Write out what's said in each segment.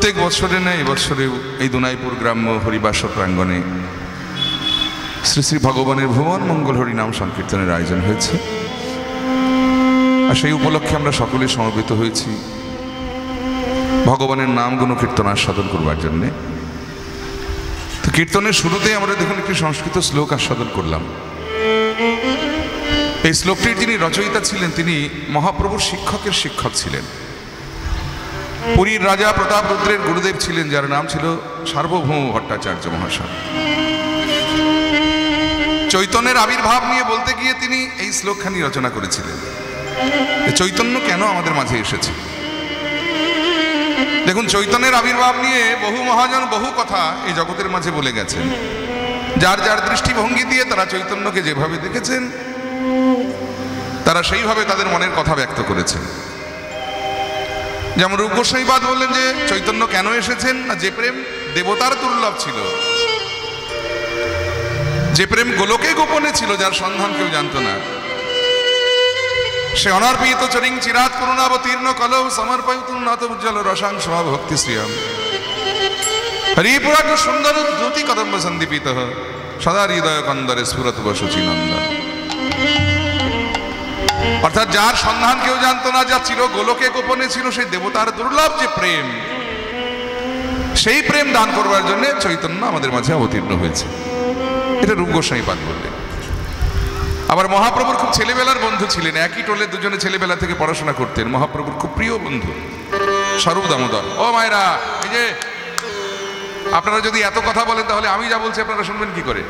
প্রত্যেক বছরে না এবছরেও এই দুনাইপুর গ্রাম্য হরিবাস প্রাঙ্গণে শ্রী শ্রী ভগবানের ভুবন মঙ্গল হরি নাম সংকীর্তনের আয়োজন হয়েছে। আর সেই উপলক্ষে আমরা সকলে সমবেত হয়েছি ভগবানের নাম গুণ কীর্তন আস্বাদন করবার জন্যে। তো কীর্তনের শুরুতেই আমরা দেখুন একটি সংস্কৃত শ্লোক আস্বাদন করলাম। এই শ্লোকটির যিনি রচয়িতা ছিলেন তিনি মহাপ্রভুর শিক্ষকের শিক্ষক ছিলেন। পুরীর রাজা প্রতাপরুদ্রের গুরুদেব ছিলেন, যার নাম ছিল সার্বভৌম ভট্টাচার্য মহাশয়। চৈতন্যের আবির্ভাব নিয়ে বলতে গিয়ে তিনি এই শ্লোকখানি রচনা করেছিলেন। চৈতন্য কেন আমাদের মাঝে এসেছে? দেখুন, চৈতন্যের আবির্ভাব নিয়ে বহু মহাজন বহু কথা এই জগতের মাঝে বলে গেছেন। যার যার দৃষ্টিভঙ্গি দিয়ে তারা চৈতন্যকে যেভাবে দেখেছেন তারা সেইভাবে তাদের মনের কথা ব্যক্ত করেছেন। যেমন রূপ গোস্বামীপাদ বললেন যে চৈতন্য কেন এসেছেন না, যে প্রেম দেবতার দুর্লভ ছিল, যে প্রেম গোলকে গোপনে ছিল, যার সন্ধান কেউ জানতো না, সে অনার্পিত চরিং চিরাত করুণাবতীর্ণ কলৌ সমর্পয়িতুম নত উজ্জ্বল রসাংশ ভক্তি শ্রিয়াম হরিপুরাট সুন্দর দ্যুতি কদম্ব সন্দীপিত সদা হৃদয় কন্দরে স্ফুরত বসুচি নন্দন। অর্থাৎ যার সন্ধান কেউ জানতো না, যা চির গোলকে গোপনে ছিল, সেই দেবতার দুর্লভ যে প্রেম, সেই প্রেম দান করবার জন্য চৈতন্য আমাদের মাঝে অবতীর্ণ হয়েছে। এটা রূপ গোস্বামীপাদ বললেন। আবার মহাপ্রভুর খুব ছেলেবেলার বন্ধু ছিলেন, একই টোলে দুজনে ছেলেবেলা থেকে পড়াশোনা করতেন। মহাপ্রভুর খুব প্রিয় বন্ধু স্বরূপ দামোদর। ও মায়েরা, এই যে আপনারা যদি এত কথা বলেন তাহলে আমি যা বলছি আপনারা শুনবেন কি করে?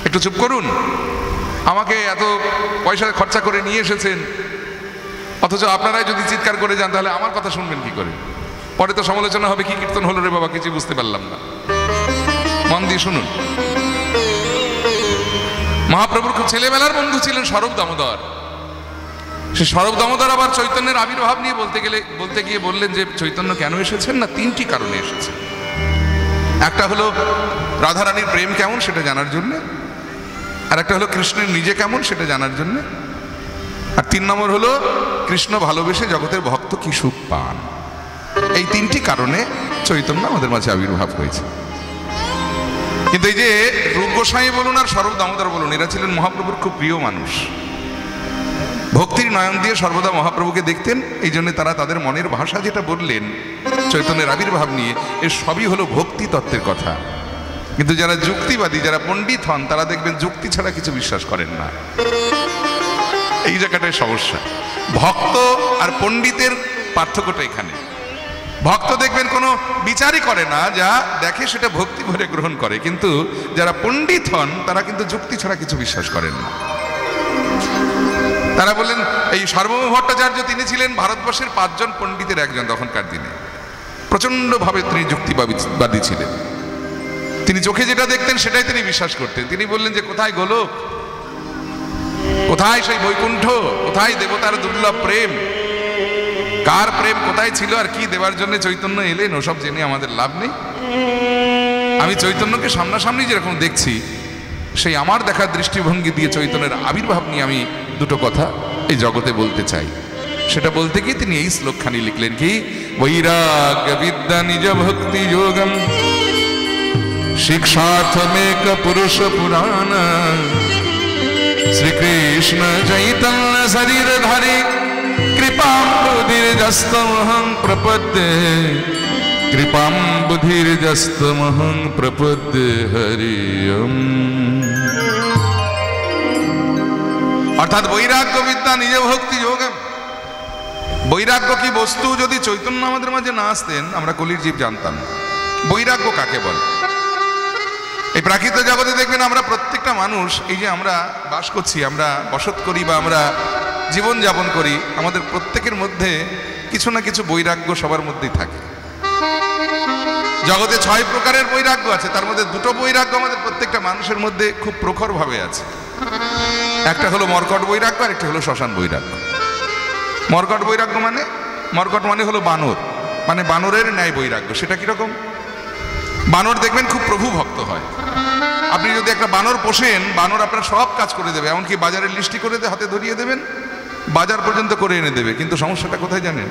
একটু চুপ করুন। আমাকে এত পয়সা খরচা করে নিয়ে এসেছেন, অথচ আপনারাই যদি চিৎকার করে যান তাহলে আমার কথা শুনবেন কি করে? পরে তো সমালোচনা হবে, কি কীর্তন হলো রে বাবা, কিছু বুঝতে পারলাম না। মন দিয়ে শুনুন। মহাপ্রভুর খুব ছেলেবেলার বন্ধু ছিলেন স্বরূপ দামোদর। সে স্বরূপ দামোদর আবার চৈতন্যের আবির্ভাব নিয়ে বলতে গিয়ে বললেন যে চৈতন্য কেন এসেছেন না, তিনটি কারণে এসেছে। একটা হলো রাধারানীর প্রেম কেমন সেটা জানার জন্য, আর একটা হলো কৃষ্ণের নিজে কেমন সেটা জানার জন্য, আর 3 নম্বর হলো কৃষ্ণ ভালোবেসে জগতের ভক্ত কি সুখ পান। এই তিনটি কারণে চৈতন্য আমাদের মাঝে আবির্ভাব হয়েছে। কিন্তু এই যে রূপ গোস্বামী বলুন আর স্বরূপ দামোদর বলুন, এরা ছিলেন মহাপ্রভুর খুব প্রিয় মানুষ। ভক্তির নয়ন দিয়ে সর্বদা মহাপ্রভুকে দেখতেন। এই জন্য তারা তাদের মনের ভাষা যেটা বললেন চৈতন্যের আবির্ভাব নিয়ে, এর সবই হলো ভক্তি তত্ত্বের কথা। কিন্তু যারা যুক্তিবাদী, যারা পণ্ডিত হন, তারা দেখবেন যুক্তি ছাড়া কিছু বিশ্বাস করেন না। এই জায়গাটায় সমস্যা। ভক্ত আর পণ্ডিতের পার্থক্যটা এখানে। ভক্ত দেখবেন কোনো বিচারই করে না, যা দেখে সেটা ভক্তি ভরে গ্রহণ করে। কিন্তু যারা পণ্ডিত হন তারা কিন্তু যুক্তি ছাড়া কিছু বিশ্বাস করেন না। তারা বললেন, এই সার্বভৌম ভট্টাচার্য তিনি ছিলেন ভারতবর্ষের 5 জন পণ্ডিতের একজন। তখনকার দিনে প্রচন্ডভাবে তিনি যুক্তিবাদী ছিলেন। তিনি চোখে যেটা দেখতেন সেটাই তিনি বিশ্বাস করতেন। তিনি বললেন যে কোথায় গোলক, কোথায় সেই বৈকুণ্ঠ, কোথায় দেবতার দুর্লভ প্রেম, কার প্রেম কোথায় ছিল আর কি দেবার জন্য চৈতন্য এলেন, ওসব জেনে আমাদের লাভ নেই। আমি চৈতন্যকে সামনাসামনি যেরকম দেখছি, সেই আমার দেখার দৃষ্টিভঙ্গি দিয়ে চৈতন্যের আবির্ভাব নিয়ে আমি দুটো কথা এই জগতে বলতে চাই। সেটা বলতে গিয়ে তিনি এই শ্লোকখানি লিখলেন, কি বৈরাগ্য বিদ্যা নিজ ভক্তি যোগম শিক্ষার্থমেক পুরুষ পুরাণ শ্রীকৃষ্ণ চৈতন্য শরীরধারী কৃপাম্বুধির্যস্তমহং প্রপদ্যে কৃপাম্বুধির্যস্তমহং প্রপদ্যে হরি ওম। অর্থাৎ বৈরাগ্য বিদ্যা নিজ ভক্তি যোগম। বৈরাগ্য কি বস্তু যদি চৈতন্য আমাদের মাঝে না আসতেন আমরা কলির জীব জানতাম। বৈরাগ্য কাকে বলে? এই প্রাকৃত জগতে দেখবেন আমরা প্রত্যেকটা মানুষ, এই যে আমরা বাস করছি, আমরা বসত করি বা আমরা জীবন যাপন করি, আমাদের প্রত্যেকের মধ্যে কিছু না কিছু বৈরাগ্য সবার মধ্যেই থাকে। জগতে 6 প্রকারের বৈরাগ্য আছে, তার মধ্যে 2টো বৈরাগ্য আমাদের প্রত্যেকটা মানুষের মধ্যে খুব প্রখরভাবে আছে। একটা হলো মর্কট বৈরাগ্য আর একটা হলো শ্মশান বৈরাগ্য। মর্কট বৈরাগ্য মর্কট মানে হলো বানর, মানে বানরের ন্যায় বৈরাগ্য। সেটা কিরকম? বানর দেখবেন খুব প্রভু ভক্ত হয়। আপনি যদি একটা বানর পোষেন, বানর আপনার সব কাজ করে দেবে, এমনকি বাজারের লিস্টি করে হাতে ধরিয়ে দেবেন, বাজার পর্যন্ত করে এনে দেবে, কিন্তু সমস্যাটা কোথায় জানেন?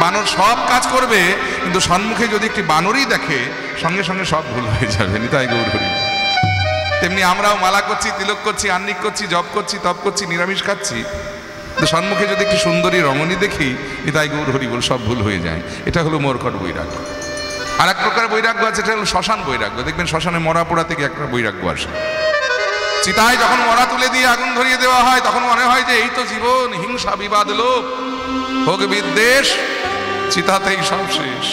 বানর সব কাজ করবে, কিন্তু সম্মুখে যদি একটি বানরই দেখে সঙ্গে সঙ্গে সব ভুল হয়ে যাবে। নিতাই গৌর হরি। তেমনি আমরাও মালা করছি, তিলক করছি, আহ্নিক করছি, জপ করছি, তপ করছি, নিরামিষ খাচ্ছি, তো সম্মুখে যদি একটি সুন্দরী রমণী দেখি, নিতাই গৌর হরি বল, সব ভুল হয়ে যায়। এটা হলো মর্কট বৈরাগ্য। আর এক প্রকার বৈরাগ্য আছে, এটা হলো শ্মশান বৈরাগ্য। দেখবেন শ্মশানে মরা পোড়া থেকে একটা বৈরাগ্য আসে। চিতায় যখন মরা তুলে দিয়ে আগুন ধরিয়ে দেওয়া হয়, তখন মনে হয় যে এই তো জীবন, হিংসা, বিবাদ, লোভ, ভোগ, বিদ্বেষ, চিতাতেই সব শেষ।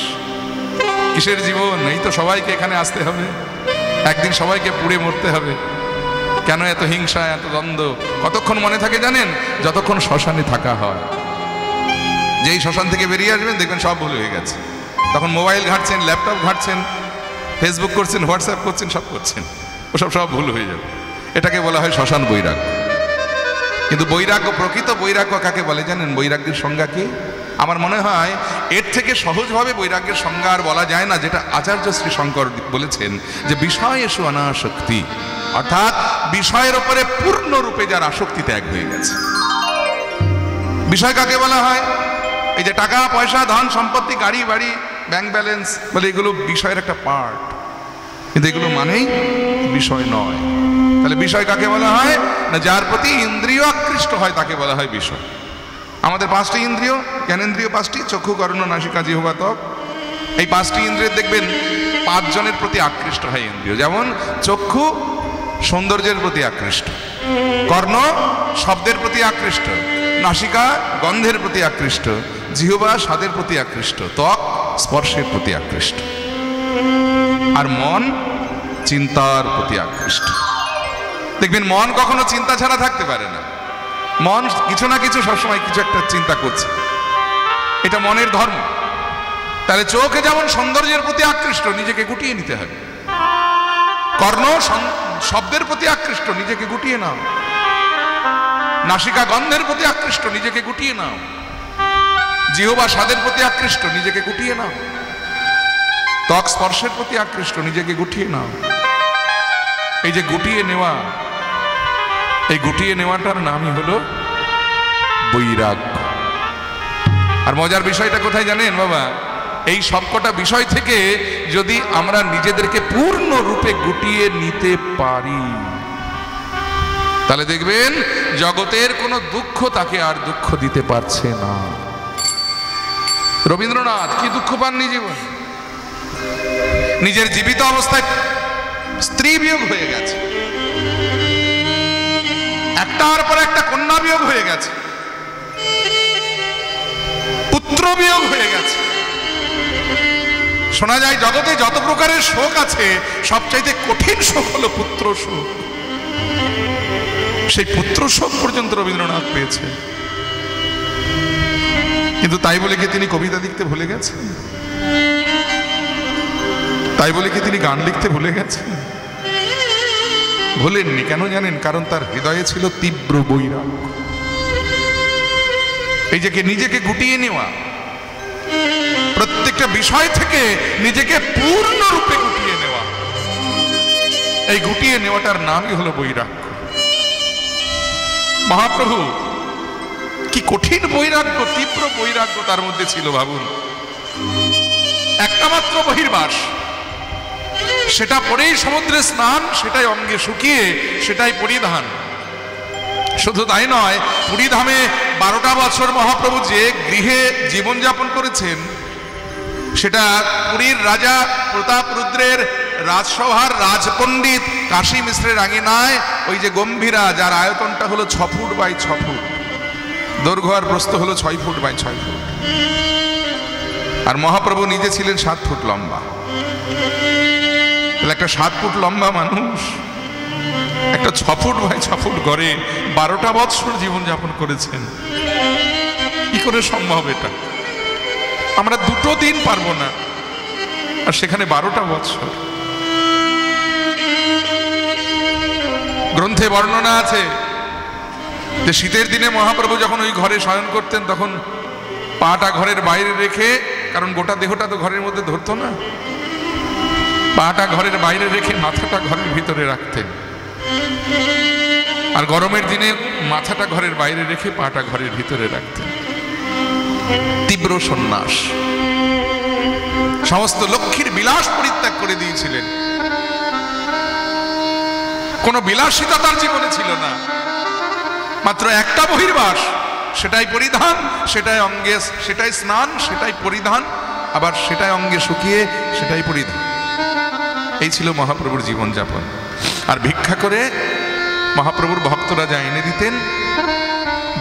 কিসের জীবন? এই তো সবাইকে এখানে আসতে হবে, একদিন সবাইকে পুড়ে মরতে হবে। কেন এত হিংসা, এত দ্বন্দ্ব? কতক্ষণ মনে থাকে জানেন? যতক্ষণ শ্মশানে থাকা হয়। যেই শ্মশান থেকে বেরিয়ে আসবেন দেখবেন সব ভুল হয়ে গেছে। তখন মোবাইল ঘাঁটছেন, ল্যাপটপ ঘাঁটছেন, ফেসবুক করছেন, হোয়াটসঅ্যাপ করছেন, সব করছেন, ওসব সব ভুল হয়ে যাবে। এটাকে বলা হয় শ্মশান বৈরাগ্য। কিন্তু বৈরাগ্য, প্রকৃত বৈরাগ্য কাকে বলে জানেন? বৈরাগ্যের সংজ্ঞা কি? আমার মনে হয় এর থেকে সহজভাবে বৈরাগ্যের সংজ্ঞা আর বলা যায় না, যেটা আচার্য শ্রী শঙ্কর বলেছেন, যে বিষয়েষু অনাসক্তি, অর্থাৎ বিষয়ের উপরে পূর্ণরূপে যার আসক্তি ত্যাগ হয়ে গেছে। বিষয় কাকে বলা হয়? এই যে টাকা পয়সা, ধন সম্পত্তি, গাড়ি বাড়ি, ব্যাংক ব্যালেন্স, বলে এগুলো বিষয়ের একটা পার্ট, কিন্তু এগুলো মানেই বিষয় নয়। তাহলে বিষয় কাকে বলা হয়? না, যার প্রতি ইন্দ্রিয় আকৃষ্ট হয় তাকে বলা হয় বিষয়। আমাদের পাঁচটি ইন্দ্রিয়, জ্ঞানেন্দ্রিয় পাঁচটি, চক্ষু, কর্ণ, নাসিকা, জিহ্বা, ত্বক। এই পাঁচটি ইন্দ্রিয় দেখবেন পাঁচজনের প্রতি আকৃষ্ট হয় ইন্দ্রিয়। যেমন চক্ষু সৌন্দর্যের প্রতি আকৃষ্ট, কর্ণ শব্দের প্রতি আকৃষ্ট, নাসিকা গন্ধের প্রতি আকৃষ্ট, জিহ্বা স্বাদের প্রতি আকৃষ্ট, ত্বক স্পর্শের প্রতি আকৃষ্ট, আর মন চিন্তার প্রতি আকৃষ্ট। দেখবেন মন কখনো চিন্তা ছাড়া থাকতে পারে না। মন কিছু না কিছু সবসময় কিছু একটা চিন্তা করছে, এটা মনের ধর্ম। তাহলে চোখে যেমন সৌন্দর্যের প্রতি আকৃষ্ট, নিজেকে গুটিয়ে নিতে হবে। কর্ণ শব্দের প্রতি আকৃষ্ট, নিজেকে গুটিয়ে নাও। নাসিকা গন্ধের প্রতি আকৃষ্ট, নিজেকে গুটিয়ে নাও। জিহ্বা স্বাদের প্রতি আকৃষ্ট, নিজেকে গুটিয়ে নাও। ত্বক স্পর্শের প্রতি আকৃষ্ট, নিজেকে গুটিয়ে নাও। এই যে গুটিয়ে নেওয়া, এই গুটিয়ে নেওয়াটার নামই হলো বৈরাগ্য। আর মজার বিষয়টা কোথায় জানেন বাবা? এই সবকটা বিষয় থেকে যদি আমরা নিজেদেরকে পূর্ণরূপে গুটিয়ে নিতে পারি, তাহলে দেখবেন জগতের কোনো দুঃখ তাকে আর দুঃখ দিতে পারছে না। রবীন্দ্রনাথ কি দুঃখ পাননি জীবন? নিজের জীবিত অবস্থায় স্ত্রী বিয়োগ হয়ে গেছে, একটার পর একটা কন্যা বিয়োগ হয়ে গেছে, পুত্র বিয়োগ হয়ে গেছে। শোনা যায় জগতে যত প্রকারের শোক আছে, সবচাইতে কঠিন শোক হলো পুত্র শোক। সেই পুত্র শোক পর্যন্ত রবীন্দ্রনাথ পেয়েছে। কিন্তু তাই বলে কি তিনি কবিতা লিখতে ভুলে গেছেন? তাই বলে কি তিনি গান লিখতে ভুলে গেছেন? ভুলেননি। কেন জানেন? কারণ তার হৃদয়ে ছিল তীব্র বৈরাগ্য। এই যে নিজেকে গুটিয়ে নেওয়া, প্রত্যেকটা বিষয় থেকে নিজেকে পূর্ণরূপে গুটিয়ে নেওয়া, এই গুটিয়ে নেওয়াটার নামই হলো বৈরাগ্য। মহাপ্রভু কি কঠিন বৈরাগ্য, তীব্র বৈরাগ্য তার মধ্যে ছিল ভাবুন। একটা মাত্র বহির্বাস, সেটা পরেই সমুদ্রে স্নান, সেটাই অঙ্গে শুকিয়ে, সেটাই পরিধান। শুধু তাই নয়, পুরীধামে 12টা বছর মহাপ্রভু যে গৃহে জীবনযাপন করেছেন, সেটা পুরীর রাজা প্রতাপ রুদ্রের রাজসভার রাজপণ্ডিত কাশী মিশ্রের আঙিনায় ওই যে গম্ভীরা, যার আয়তনটা হলো 6 ফুট বাই 6 ফুট, দৈর্ঘ্য আর প্রস্থ হলো 6 ফুট বাই 6 ফুট, আর মহাপ্রভু নিজে ছিলেন 7 ফুট লম্বা। তাহলে একটা 7 ফুট লম্বা মানুষ একটা 6 ফুট বাই 6 ফুট ঘরে 12টা বছর জীবনযাপন করেছেন। কি করে সম্ভব এটা? আমরা 2 দিন পারবো না, আর সেখানে 12টা বছর। গ্রন্থে বর্ণনা আছে যে শীতের দিনে মহাপ্রভু যখন ওই ঘরে শয়ন করতেন, তখন পাটা ঘরের বাইরে রেখে, কারণ গোটা দেহটা তো ঘরের মধ্যে ধরতো না, পাটা ঘরের বাইরে রেখে মাথাটা ঘরের ভিতরে রাখতেন। আর গরমের দিনে মাথাটা ঘরের বাইরে রেখে পাটা ঘরের ভিতরে রাখতেন। তীব্র সন্ন্যাস, সমস্ত লক্ষ্মীর বিলাস পরিত্যাগ করে দিয়েছিলেন। কোনো বিলাসিতা তার জীবনে ছিল না, মাত্র একটা বহির্বাস, সেটাই পরিধান, সেটাই অঙ্গে, সেটাই স্নান, সেটাই পরিধান, আবার সেটাই অঙ্গে শুকিয়ে সেটাই পরিধান। এই ছিল মহাপ্রভুর জীবনযাপন। আর ভিক্ষা করে মহাপ্রভুর ভক্তরা যা এনে দিতেন,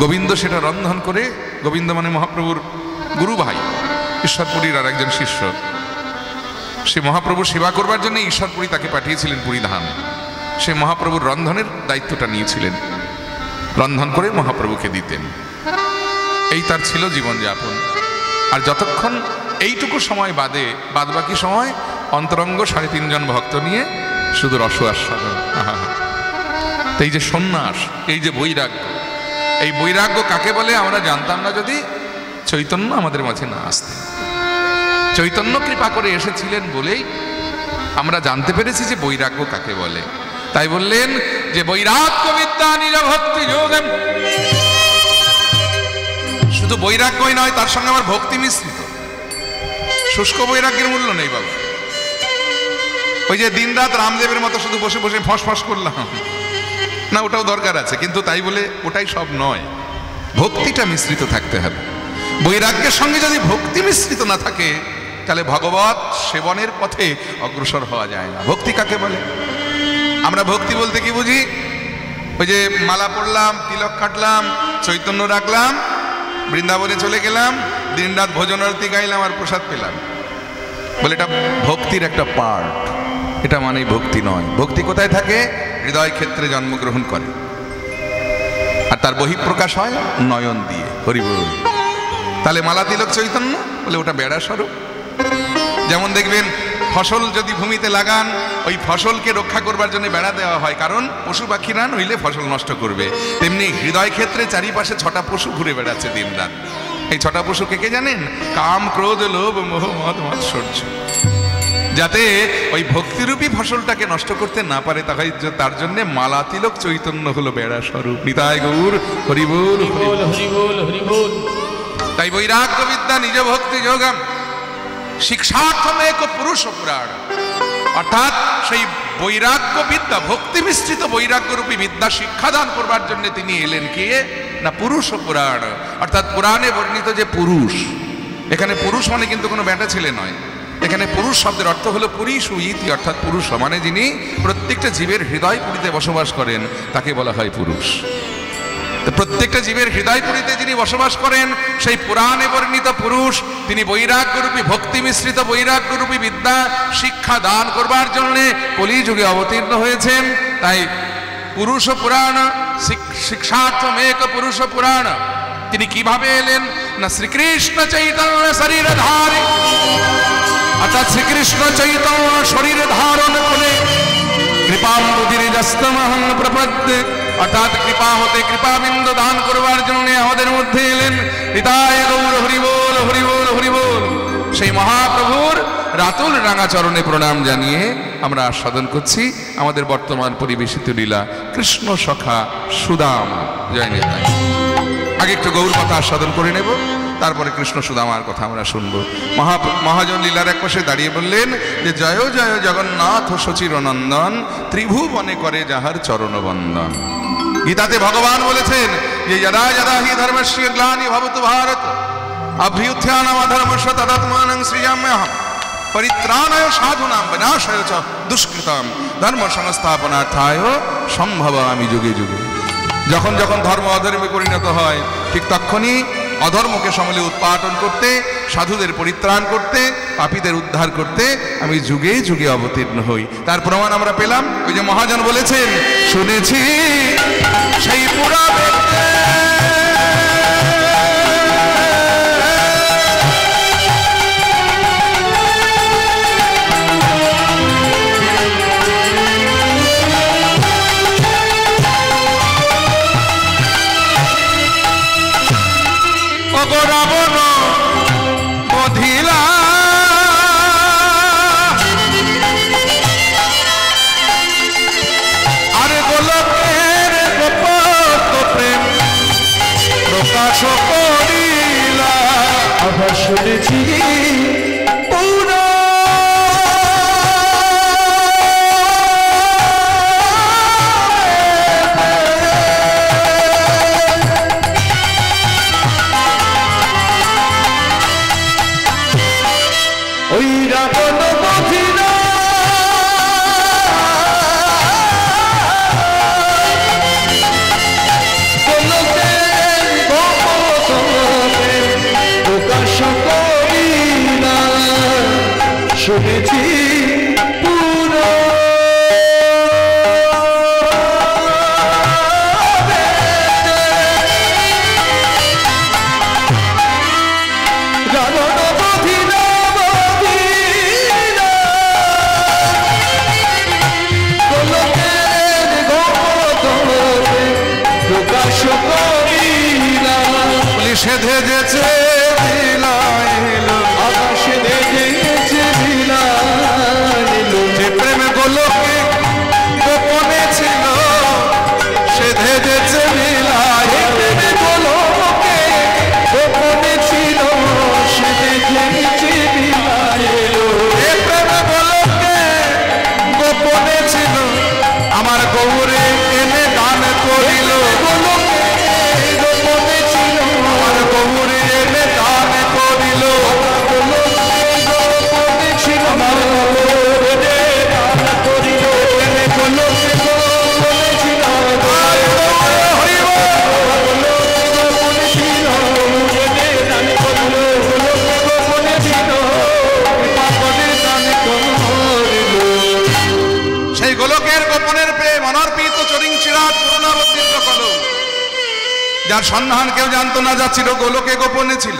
গোবিন্দ সেটা রন্ধন করে, গোবিন্দ মানে মহাপ্রভুর গুরু ভাই, ঈশ্বরপুরীর আর একজন শিষ্য, সে মহাপ্রভুর সেবা করবার জন্য ঈশ্বরপুরী তাকে পাঠিয়েছিলেন পরিধান। সে মহাপ্রভুর রন্ধনের দায়িত্বটা নিয়েছিলেন, রন্ধন করে মহাপ্রভুকে দিতেন। এই তার ছিল জীবনযাপন। আর যতক্ষণ এইটুকু সময় বাদে, বাদ বাকি সময় অন্তরঙ্গ 3.5 জন ভক্ত নিয়ে শুধু রস আস্বাদন। এই যে সন্ন্যাস, এই যে বৈরাগ্য, এই বৈরাগ্য কাকে বলে আমরা জানতাম না যদি চৈতন্য আমাদের মাঝে না আসতেন। চৈতন্য কৃপা করে এসেছিলেন বলেই আমরা জানতে পেরেছি যে বৈরাগ্য কাকে বলে। তাই বললেন যে বৈরাগ্য বিদ্যা নিজ ভক্তি যোগম। শুধু বৈরাগ্যই নয়, তার সঙ্গে আমার ভক্তি মিশ্রিত। শুষ্ক বৈরাগ্যের মূল্য নেই বাবা। ওই যে দিন রাত রামদেবের মতো শুধু বসে বসে ফস ফস করলাম না, ওটাও দরকার আছে, কিন্তু তাই বলে ওটাই সব নয়। ভক্তিটা মিশ্রিত থাকতে হবে। বৈরাগ্যের সঙ্গে যদি ভক্তি মিশ্রিত না থাকে, তাহলে ভগবত সেবনের পথে অগ্রসর হওয়া যায় না। ভক্তি কাকে বলে? আমরা ভক্তি বলতে কি বুঝি? ওই যে মালা পড়লাম, তিলক কাটলাম, চৈতন্য রাখলাম, বৃন্দাবনে চলে গেলাম, দিন রাত ভোজন আরতি গাইলাম আর প্রসাদ পেলাম, বলে এটা ভক্তির একটা পার্ট। এটা মানেই ভক্তি নয়। ভক্তি কোথায় থাকে? হৃদয় ক্ষেত্রে জন্মগ্রহণ করে, আর তার বহিঃপ্রকাশ হয় নয়ন দিয়ে। হরি বল। তাহলে মালা তিলক চৈতন্য বলে ওটা বেড়া স্বরূপ। যেমন দেখবেন ফসল যদি ভূমিতে লাগান, ওই ফসলকে রক্ষা করবার জন্য বেড়া দেওয়া হয়, কারণ পশু পাখিরা নইলে ফসল নষ্ট করবে। তেমনি হৃদয় ক্ষেত্রে চারিপাশে 6টা পশু ঘুরে বেড়াচ্ছে দিন রাত। এই 6টা পশু কে জানেন? কাম, ক্রোধ, লোভ, মোহ, মদ, মাৎসর্য। যাতে ওই ভক্তিরূপী ফসলটাকে নষ্ট করতে না পারে, তার জন্য মালা তিলক চৈতন্য হলো বেড়া স্বরূপ। নিতাই গৌর হরি বল, হরি বল, হরি বল। তাই বৈরাগ্য বিদ্যা নিজ ভক্তি যোগম শিক্ষার্থম এক পুরুষ পুরাণ। অর্থাৎ সেই বৈরাগ্য বিদ্যা, ভক্তি মিশ্রিত বৈরাগ্য রূপী বিদ্যা শিক্ষাদান করবার জন্য তিনি এলেন কে না? পুরুষ পুরাণ। অর্থাৎ পুরাণে বর্ণিত যে পুরুষ, এখানে পুরুষ মানে কিন্তু কোনো বেটা ছেলে নয়। এখানে পুরুষ শব্দের অর্থ হলো পুরীষু ইতি, অর্থাৎ পুরুষ মানে যিনি প্রত্যেকটা জীবের হৃদয় পুরীতে বসবাস করেন, তাকে বলা হয় পুরুষ। প্রত্যেকটা জীবের হৃদয়পুরীতে যিনি বসবাস করেন, সেই পুরাণে বর্ণিত পুরুষ, তিনি বৈরাগ্যরূপী ভক্তি মিশ্রিত বৈরাগ্যরূপী বিদ্যা শিক্ষা দান করবার জন্য কলিযুগে অবতীর্ণ হয়েছেন। তাই পুরুষ পুরাণ, শিক্ষার্থম এক পুরুষ পুরাণ। তিনি কিভাবে এলেন না? শ্রীকৃষ্ণ চৈতন্য শরীর ধারী, অর্থাৎ শ্রীকৃষ্ণ চৈতন্য শরীর ধারণ করে কৃপাম্বুধিরিজস্তমহং প্রপদ্যে, অর্থাৎ কৃপা হতে কৃপাবিন্দু দান করবার জন্য আমাদের মধ্যে এলেন। নিতাই গৌর হরি বল, হরি বল, হরি বল। সেই মহাপ্রভুর রাতুল রাঙা চরণে প্রণাম জানিয়ে আমরা আস্বাদন করছি আমাদের বর্তমান পরিবেশিত লীলা কৃষ্ণ সখা সুদাম। জয় নিতাই। আগে একটু গৌর কথা আস্বাদন করে নেব, তারপরে কৃষ্ণ সুদামার কথা আমরা শুনবো। মহাজন লীলার এক পাশে দাঁড়িয়ে বললেন যে জয় জয় জগন্নাথ শচির নন্দন, ত্রিভুবনে করে যাহার চরণ বন্দন। গীতাতে ভগবান বলেছেন যে যদা যদা হি ধর্মস্য গ্লানি ভবতু ভারত অভ্যুত্থানম অধর্মস্য তদাত্মানং সৃজাম্যহম পরিত্রাণায় সাধুনাং বিনাশায় চ দুষ্কৃতম ধর্ম সংস্থাপনার্থায় সম্ভবামি যুগে যুগে। যখন যখন ধর্ম অধর্মে পরিণত হয়, ঠিক তখনই অধর্মকে সমূলে উৎপাটন করতে, সাধুদের পরিত্রাণ করতে, পাপীদের উদ্ধার করতে আমি যুগে যুগে অবতীর্ণ হই। তার প্রমাণ আমরা পেলাম। ওই যে মহাজন বলেছেন, শুনেছি সেই পুরা রাবণ বধিলা আরে গোলকের গোপ প্রকাশ করিলা। আবার শুনেছি ওই রাবণ বধিরা প্রকাশ করিলা শুনেছি পুরো রাবণ বধিরা প্রকাশ করিলা সেধে যেছে আকাশে দেখেছে যে প্রেম গোলকে গোপনে ছিল সেধে যেছে প্রেমে গোলকে গোপনে ছিল সে দেখেছে প্রেম গোলকে গোপনে ছিল আমার গৌরে এনে দান করিল। গোপনে ছিল আমার গৌরে এনে দান করিল। গোপনে ছিল আমার দান করিল গোলকে গোপনে ছিল গোপনে ছিল দান করিল গোপনে ছিল দান করিল সেই গোলকের গোপনের প্রেম অনর্পিত চরিং চিরাত পুনরাবর্তিত কল, যার সন্ধান কেউ জানতো না, যা ছিল গোলকে গোপনে ছিল।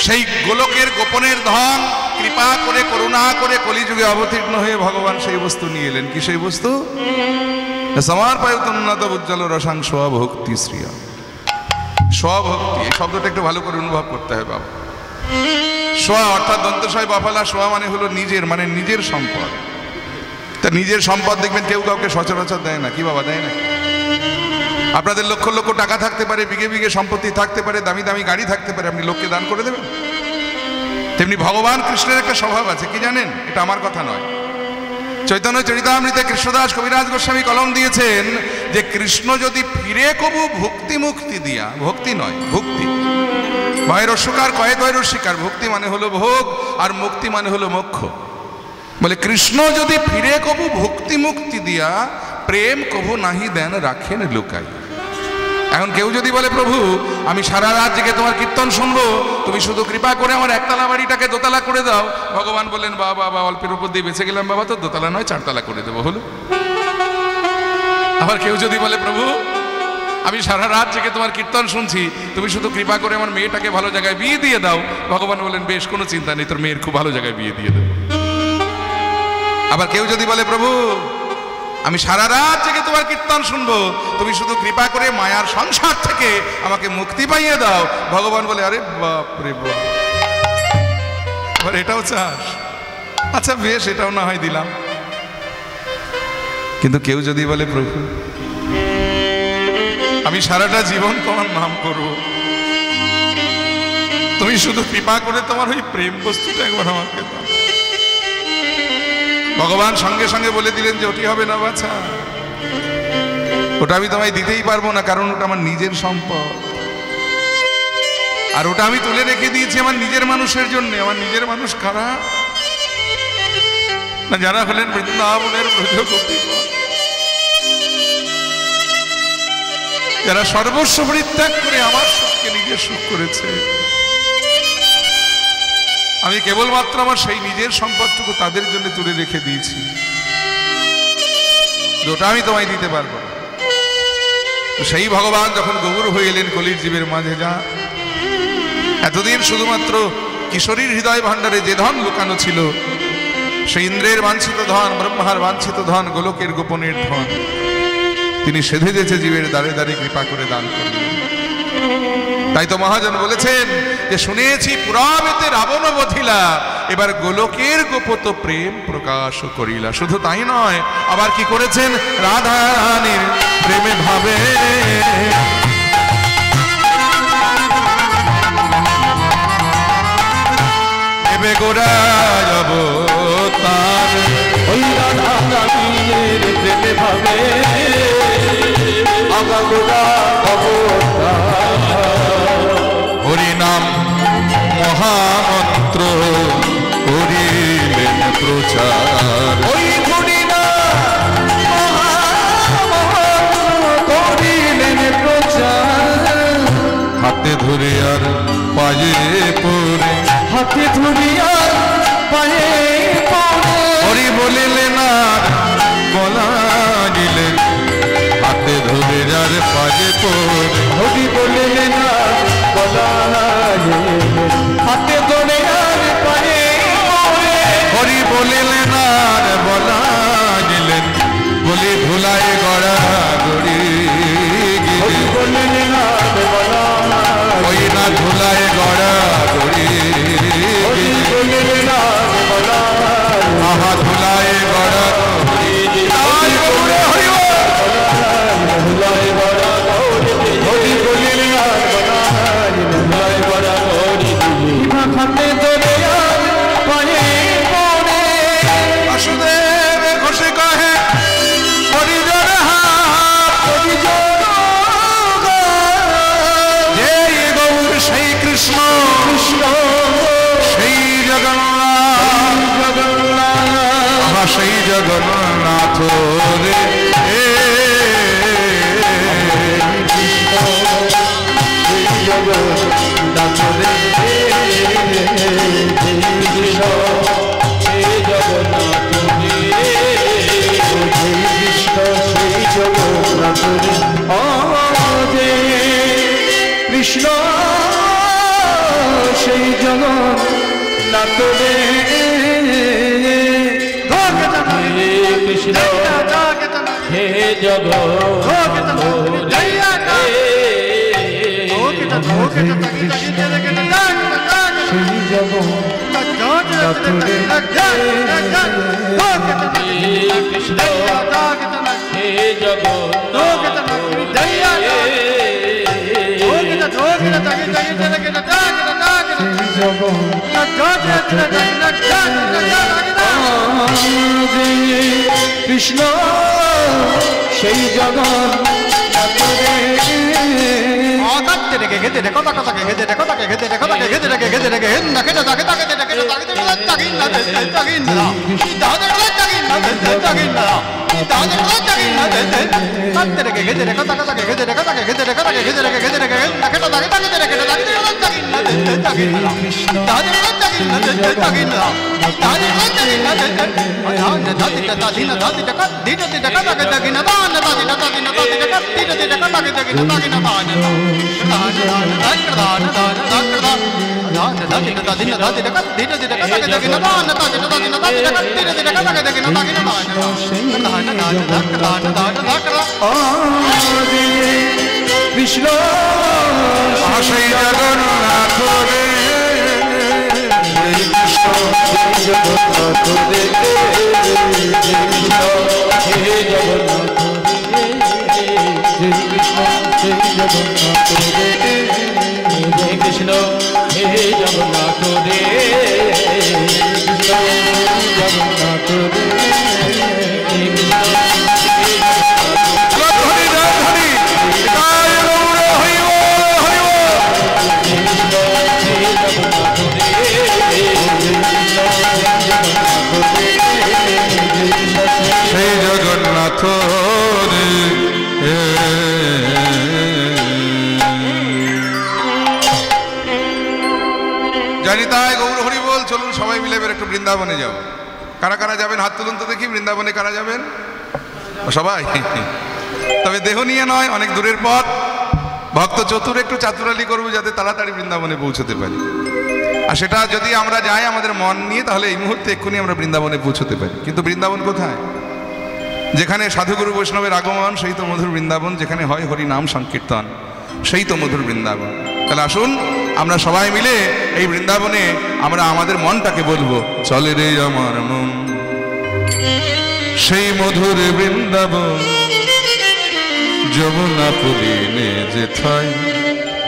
সেই গোলকের গোপনের ধন কৃপা করে করুণা করে কলিযুগে অবতীর্ণ হয়ে ভগবান সেই বস্তু নিয়ে এলেন। কি সেই বস্তু? সমর্পয়তুন্নত উজ্জ্বল রসাং স্বভক্তি শ্রিয়া। স্বভক্তি এই শব্দটা একটু ভালো করে অনুভব করতে হয় বাবা। স্ব অর্থাৎ দন্তস্বয় বাফালা, স্ব মানে হলো নিজের, মানে নিজের সম্পদ। তা নিজের সম্পদ দেখবেন কেউ কাউকে সচরাচর দেয় না। কি বাবা, দেয় না? আপনাদের লক্ষ লক্ষ টাকা থাকতে পারে, বিঘে বিঘে সম্পত্তি থাকতে পারে, দামি দামি গাড়ি থাকতে পারে, আপনি লোককে দান করে দেবেন? তেমনি ভগবান কৃষ্ণের একটা স্বভাব আছে, কি জানেন? এটা আমার কথা নয়, চৈতন্য চরিতামৃতে কৃষ্ণদাস কবিরাজ গোস্বামী কলম দিয়েছেন যে কৃষ্ণ যদি ফিরে কবু ভক্তি মুক্তি দিয়া, ভক্তি নয় ভক্তি, ভয়ের অস্বীকার কয়ে ভয়ের অস্বীকার, ভক্তি মানে হলো ভোগ আর মুক্তি মানে হলো মোক্ষ। বলে কৃষ্ণ যদি ফিরে কবু ভক্তি মুক্তি দিয়া প্রেম কবু নাহি দেন রাখেন লুকাই। এখন কেউ যদি বলে প্রভু আমি সারা রাত জেগে তোমার কীর্তন শুনবো, তুমি শুধু কৃপা করে আমার একতলা বাড়িটাকে দোতলা করে দাও, ভগবান বললেন বাবা বাবা অল্পের উপর দিয়ে বেঁচে গেলাম বাবা, তো দোতলা নয় চারতলা করে দেবো, হলো। আবার কেউ যদি বলে প্রভু আমি সারা রাত জেগে তোমার কীর্তন শুনছি, তুমি শুধু কৃপা করে আমার মেয়েটাকে ভালো জায়গায় বিয়ে দিয়ে দাও, ভগবান বললেন বেশ, কোনো চিন্তা নেই, তোর মেয়ের খুব ভালো জায়গায় বিয়ে দিয়ে দেবো। আবার কেউ যদি বলে প্রভু আমি সারা রাত জেগে তোমার কীর্তন শুনবো, তুমি শুধু কৃপা করে মায়ার সংসার থেকে আমাকে মুক্তি পাইয়ে দাও, ভগবান বলে আরে বাপ রে বাপ, আবার এটাও চাস? আচ্ছা বেশ, এটাও না হয় দিলাম। কিন্তু কেউ যদি বলে প্রভু আমি সারাটা জীবন তোমার নাম করব, তুমি শুধু কৃপা করে তোমার ওই প্রেম বস্তুটা একবার আমাকে দাও, ভগবান সঙ্গে সঙ্গে বলে দিলেন যে ওটি হবে না বাছা, ওটা আমি তোমায় দিতেই পারবো না, কারণ ওটা আমার নিজের সম্পদ, আর ওটা আমি তুলে রেখে দিয়েছি আমার নিজের মানুষের জন্য। আমার নিজের মানুষ কারা? না যারা হলেন বৃন্দাবনের ব্রজগোপীগণ, যারা সর্বস্ব পরিত্যাগ করে আমার সুখকে নিজের সুখ করেছে। আমি কেবলমাত্র আমার সেই নিজের সম্পদটুকু তাদের জন্য তুলে রেখে দিয়েছি, যেটা আমি তোমায় দিতে পারবো না। সেই ভগবান যখন গৌর হয়ে এলেন কলির জীবের মাঝে, যা এতদিন শুধুমাত্র কিশোরীর হৃদয় ভাণ্ডারে যে ধন লুকানো ছিল, সেই ইন্দ্রের বাঞ্ছিত ধন, ব্রহ্মার বাঞ্ছিত ধন, গোলকের গোপনের ধন, তিনি সেধে যেছে জীবের দ্বারে দ্বারে কৃপা করে দান করলেন। তাই তো মহাজন বলেছেন যে শুনেছি পুরাবেতে রাবণ বধিলা, এবার গোলকের গোপত প্রেম প্রকাশ করিলা। শুধু তাই নয়, আবার কি করেছেন? রাধা রানীর প্রেমে ভাবে নেবে গোরা অবতার ওই রাধা রানীর প্রেমে ভাবে আগাগোড়া অবতার হরিনাম মহামন্ত্র করিলেন প্রচার ওই হরিনাম মহামন্ত্র করিলেন প্রচার হাতে ধরে আর পায়ে পড়ে হাতে ধরি আর পায়ে পড়ে হরি বলিলেন আর বলা দিলেন হাতে ধরে আর পায়ে পড়ে হরি বলিলেন আর বলা হাতে ধরে আর পায়ে পড়ে হরি বলিলেন আর বলা দিলেন বলি ধুলায় গড়া গড়ি হরি বলিলেন আর বলা ওই না ধুলায় গড়া গড়ি হরি বলিলেন আর বলা আহা ধুলায় গড়া গড়ি ধুলায় বড়া গৌরী হরি বলিলেন আর বলা ধুলায় বড়া গৌরী হাতে ধরে আর পায়ে পড়ে বাসুদেব ঘোষে কহে হরিজন যে গৌর সেই কৃষ্ণ কৃষ্ণ সেই জগন্নাথ আহা সেই জগন্নাথ রে কৃষ্ণ সেই জগন্নাথ রে কৃষ্ণ হে জগন্নাথ কৃষ্ণ সেই জগন্নাথ কৃষ্ণ সেই জগন্নাথ রে জগন্নাথ রে হে কৃষ্ণ হে জগন্নাথ রে জগন্নাথ রে সেই জগন্নাথ রে জানি তাই গৌর হরি বল। চলুন সবাই মিলে এবার একটু বৃন্দাবনে যাব। কারা কারা যাবেন হাত তুলুন তো দেখি। বৃন্দাবনে কারা যাবেন? সবাই, তবে দেহ নিয়ে নয়, অনেক দূরের পথ। ভক্ত চতুর একটু চাতুরালি করবো যাতে তাড়াতাড়ি বৃন্দাবনে পৌঁছতে পারি। আর সেটা যদি আমরা যাই আমাদের মন নিয়ে, তাহলে এই মুহূর্তে এক্ষুনি আমরা বৃন্দাবনে পৌঁছতে পারি। কিন্তু বৃন্দাবন কোথায়? যেখানে সাধুগুরু বৈষ্ণবের আগমন, সেই তো মধুর বৃন্দাবন। যেখানে হয় হরি নাম সংকীর্তন, সেই তো মধুর বৃন্দাবন। তাহলে আসুন আমরা সবাই মিলে এই বৃন্দাবনে আমরা আমাদের মনটাকে বলবো, চলে রে আমার মন সেই মধুর বৃন্দাবন, যমুনা পুলিনে যেথায়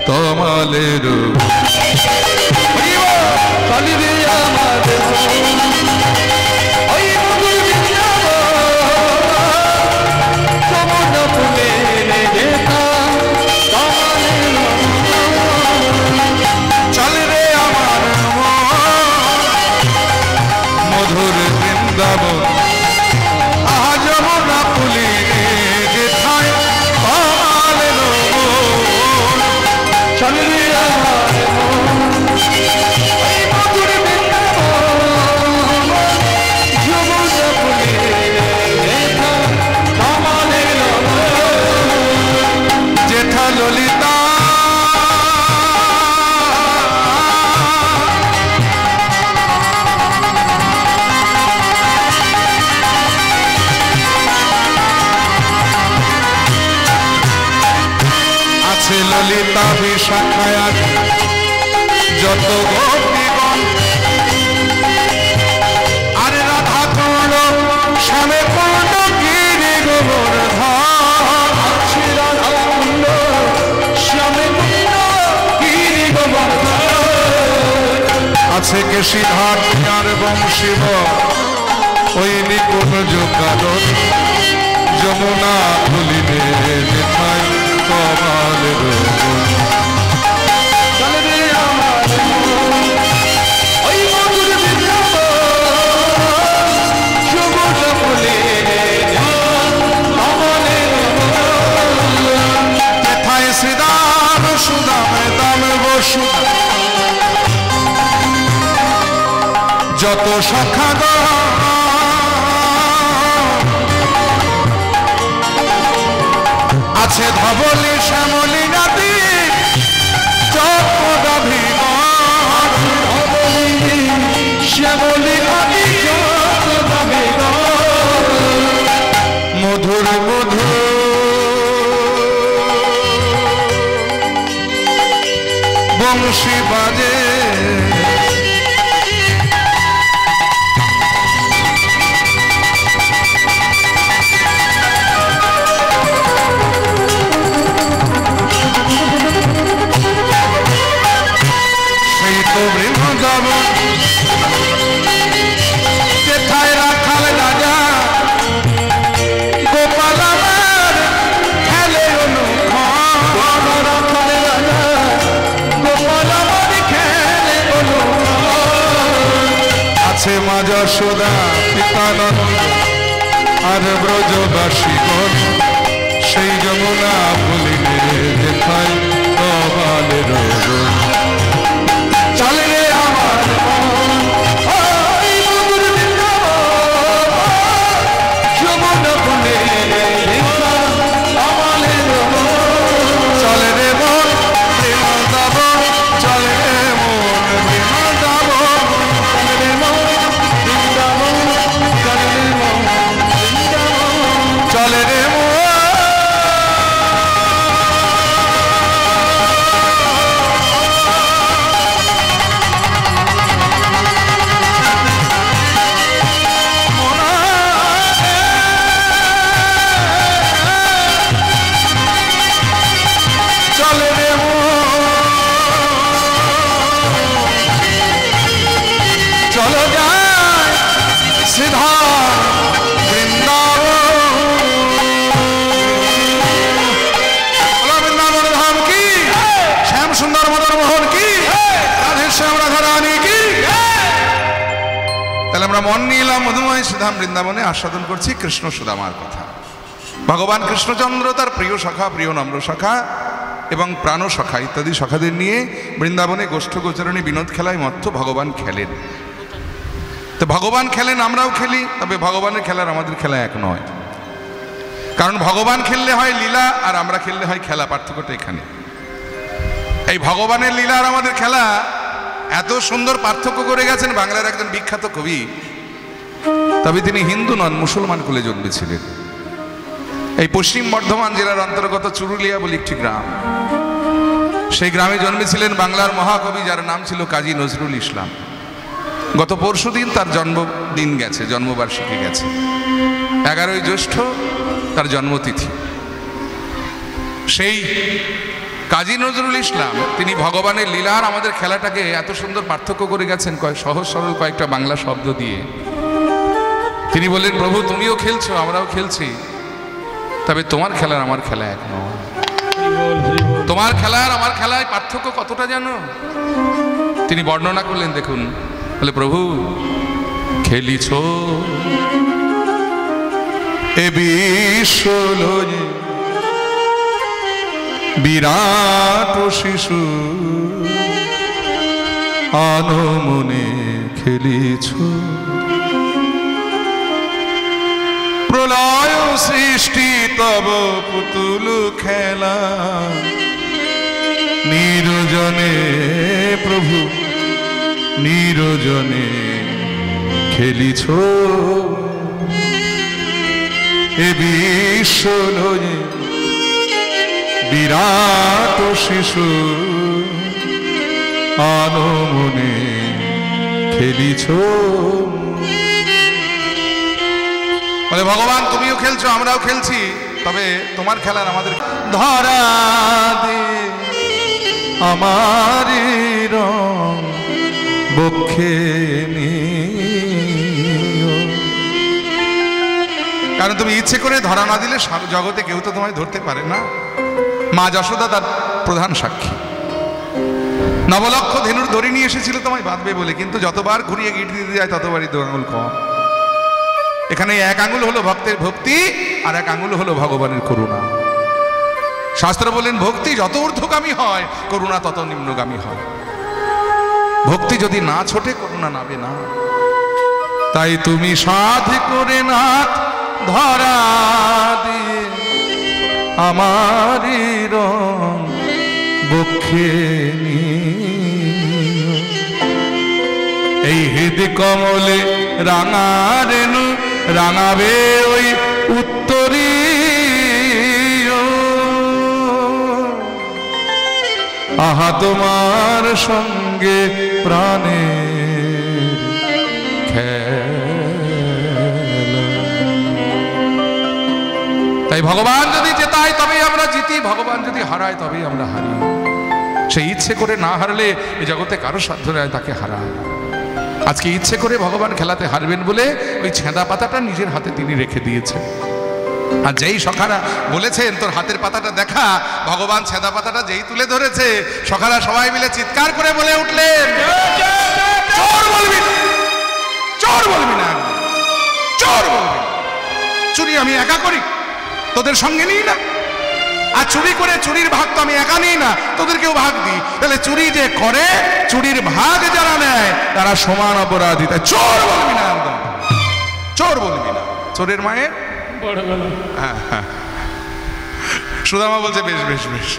তমালের চলে রে আমার ওই মধুর বৃন্দাবন যমুনা ফুলের দেখা চলে রে আমার মধুর বৃন্দাবন আহা যমুনা ফুলের যেথায় কমলের মন। চলে রে আমার ওই মধুর বৃন্দাবন যমুনা ফুলের দেখা কমলের যেথা ললিতা আছে ললিতা বিশাখায়াত যত গোপীগণ আরে রাধা পূর্ণ শ্যামে পূর্ণ গিরি গোবর্ধন আছে কেশিধার আর বংশীব ওই নিকুঞ্জ কানন যমুনা তুলিবে যেথায় কমলের মন। চলে রে আমার ওই মধুর বৃন্দাবন যমুনা ফুলের কমলের যেথায় শ্রীদাম সুদাম দাম বসু যত সখাগণ আছে ধবলি শ্যামলি নদী চক্রদাভিগণ শ্যামলী নদী মধুর মধুর বংশী বাজে সেই তো বৃন্দাবন যেথায় রাখাল রাজা গোপাল আমার খেলে অনুক্ষণ রাখাল রাজা গোপাল আমার খেলে অনুক্ষণ আছে মা যশোদা পিতানন্দ আর ব্রজবাসীগণ সেই যমুনা ফুলিবে যেথায় কমলের মন। চলে রে আমার ওই মধুর বৃন্দাবন যমুনা ফুলের দেখা কমলের চলে রে মন বৃন্দাবন চলে রে মন বৃন্দাবন চলে রে মন বৃন্দাবন চলে রে মন বৃন্দাবন চলে রে মন চলে রে চলো যায় সিধা বৃন্দাবন ধাম কি শ্যাম সুন্দর মদন মোহন কি রাধে শ্যাম রাধা রানী কি। তাহলে আমরা মন নিয়ে এলাম মধুময় সুধাম বৃন্দাবনে আস্বাদন করছি কৃষ্ণ সুদামার কথা। ভগবান কৃষ্ণচন্দ্র তার প্রিয় সখা প্রিয় নম্র সখা এবং প্রাণ সখা ইত্যাদি সখাদের নিয়ে বৃন্দাবনে গোষ্ঠ গোচরণী বিনোদ খেলায় মত্ত ভগবান খেলেন। তো ভগবান খেলেন আমরাও খেলি, তবে ভগবানের খেলার আমাদের খেলা এক নয়। কারণ ভগবান খেললে হয় লীলা আর আমরা খেললে হয় খেলা, পার্থক্যটা এখানে। এই ভগবানের লীলা আর আমাদের খেলা এত সুন্দর পার্থক্য করে গেছেন বাংলার একজন বিখ্যাত কবি, তবে তিনি হিন্দু নন, মুসলমান কুলে জন্মেছিলেন। এই পশ্চিম বর্ধমান জেলার অন্তর্গত চুরুলিয়া বলে একটি গ্রাম, সেই গ্রামে জন্মেছিলেন বাংলার মহাকবি যার নাম ছিল কাজী নজরুল ইসলাম। গত পরশুদিন তার জন্মদিন গেছে, জন্মবার্ষিকী গেছে, 11ই জ্যৈষ্ঠ তার জন্মতিথি। সেই কাজী নজরুল ইসলাম তিনি ভগবানের লীলার আমাদের খেলাটাকে এত সুন্দর পার্থক্য করে গেছেন সহজ সরল কয়েকটা বাংলা শব্দ দিয়ে। তিনি বললেন, প্রভু তুমিও খেলছো, আমরাও খেলছি, তবে তোমার খেলার আমার খেলা এক নয়। তোমার খেলার আমার খেলায় পার্থক্য কতটা জানো? তিনি বর্ণনা করলেন, দেখুন, বলে, প্রভু খেলিছ এ বিশ্ব লয়ে বিরাট শিশু, আনমনে খেলিছ প্রলয় সৃষ্টি তব পুতুল খেলা, নিরজনে প্রভু নিরজনে খেলিছ এ বিশ্ব লয়ে বিরাট শিশু, আনমনে খেলিছ। বলে, ভগবান তুমিও খেলছো, আমরাও খেলছি, তবে তোমার খেলার আমাদের ধরা দে আমার রং বক্ষে নিও। কারণ তুমি ইচ্ছে করে ধরা না দিলে জগতে কেউ তো তোমায় ধরতে পারে না। মা যশোদা তার প্রধান সাক্ষী। নবলক্ষ ধেনুর দড়ি নিয়ে এসেছিল তোমায় বাঁধবে বলে, কিন্তু যতবার ঘুরিয়ে গিট দিতে যায় ততবারই 2 আঙুল কম। এখানে 1 আঙুল হলো ভক্তের ভক্তি, আর 1 আঙুল হলো ভগবানের করুণা। শাস্ত্র বলেন, ভক্তি যত ঊর্ধ্বগামী হয় করুণা তত নিম্নগামী হয়। ভক্তি যদি না ছোটে করুণা নাবে না। তাই তুমি সাধ করে নাথ ধরা দিয়ে আমারি রং বক্ষে নিও। এই হৃদ কমলে রাঙা রেণু রাঙাবে ওই উত্তরী, আহা তোমার সঙ্গে প্রাণের খেলা। তাই ভগবান যদি জেতায় তবেই আমরা জিতি, ভগবান যদি হারায় তবেই আমরা হারি। সে ইচ্ছে করে না হারলে এই জগতে কারো সাধ্য নেই তাকে হারায়। আজকে ইচ্ছে করে ভগবান খেলাতে হারবেন বলে ওই ছেঁদা পাতাটা নিজের হাতে তিনি রেখে দিয়েছেন। আর যেই সখারা বলেছেন তোর হাতের পাতাটা দেখা, ভগবান ছেঁদা পাতাটা যেই তুলে ধরেছে, সখারা সবাই মিলে চিৎকার করে বলে উঠলেন, চোর বলবি না, চোর বলবি না, চোর বলবি না। চুরি আমি একা করি, তোদের সঙ্গে নিই না। আর চুরি করে চুরির ভাগ তো আমি একা নিই না, তোদেরকেও ভাগ দিই। তাহলে চুরি যে করে, চুরির ভাগ যারা নেয় তারা সমান অপরাধী। তাই চোর বলবি না, একদম চোর বলবি না। চোরের মায়ের সুদামা বলছে, বেশ বেশ বেশ,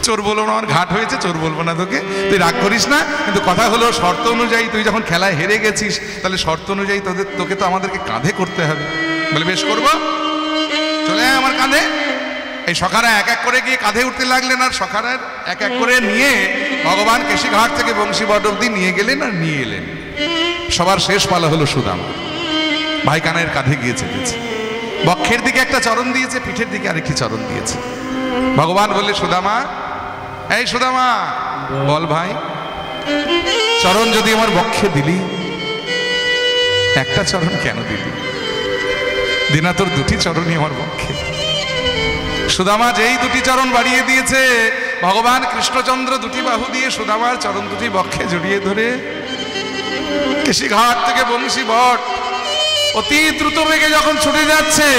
চোর বলবো না, আমার ঘাট হয়েছে, চোর বলবো না তোকে, তুই রাগ করিস না। কিন্তু কথা হলো শর্ত অনুযায়ী তুই যখন খেলায় হেরে গেছিস, তাহলে শর্ত অনুযায়ী তোকে তো আমাদেরকে কাঁধে করতে হবে। বলে, বেশ করবো, চলে আয় আমার কাঁধে। এই সখারা এক এক করে গিয়ে কাঁধে উঠতে লাগলেন, আর সখারার এক এক করে নিয়ে ভগবান কেশিঘাট থেকে বংশীবট অব্দি নিয়ে গেলেন আর নিয়ে এলেন। সবার শেষ পালা হলো সুদামা। ভাই কানের কাঁধে গিয়ে চেপেছে, বক্ষের দিকে একটা চরণ দিয়েছে, পিঠের দিকে আরেকটি চরণ দিয়েছে। ভগবান বললে, সুদামা, এই সুদামা, বল ভাই, চরণ যদি আমার বক্ষে দিলি, একটা চরণ কেন দিলি? দিনা তোর 2টি চরণই আমার বক্ষে। সুদামা যেই 2টি চরণ বাড়িয়ে দিয়েছে, ভগবান কৃষ্ণচন্দ্র 2টি বাহু দিয়ে সুদামার চরণ 2টি বক্ষে জড়িয়ে ধরে কেশিঘাট থেকে বংশীবট অতি দ্রুত বেগে যখন ছুটে যাচ্ছে,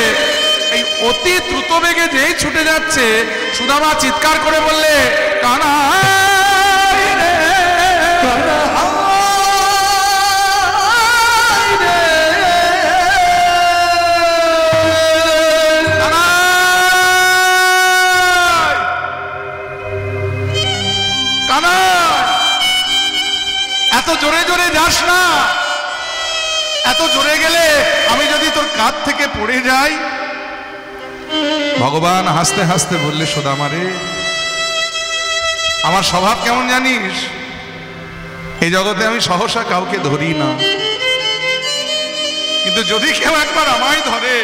এই অতি দ্রুত বেগে যেই ছুটে যাচ্ছে, সুদামা চিৎকার করে বললে, কানাই রে, কানাই রে, কানাই, কানাই, এত জোরে জোরে যাস না, এত জোরে গেলে আমি যদি তোর কাঁধ থেকে পড়ে যাই। ভগবান হাসতে হাসতে বললে, সুদামা রে, আমার স্বভাব কেমন জানিস? এই জগতে আমি সহসা কাউকে ধরি না, কিন্তু যদি কেউ একবার আমায় ধরে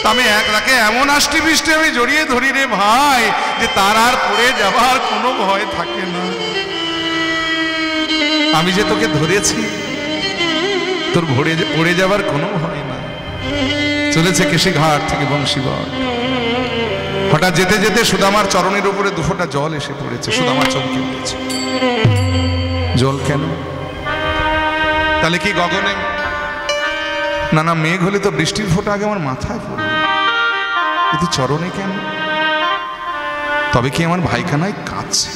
আমি তাকে এমন আষ্টি বৃষ্টি আমি জড়িয়ে ধরি রে ভাই, যে তার আর পড়ে যাবার কোনো ভয় থাকে না। আমি যে তোকে ধরেছি, তোর পড়ে যাবার কোনো ভয় না। চলেছে কেশে ঘাট থেকে বংশীবর, হঠাৎ যেতে যেতে সুদামার চরণের উপরে দুফোঁটা জল এসে পড়েছে। সুদামা চমকে উঠেছে। জল কেন? তাহলে কি গগনে না না মেঘ হলে তো বৃষ্টির ফোঁটা আগে আমার মাথায় পড়বে, কিন্তু চরণে কেন? তবে কি আমার ভাইখানায় কাছে?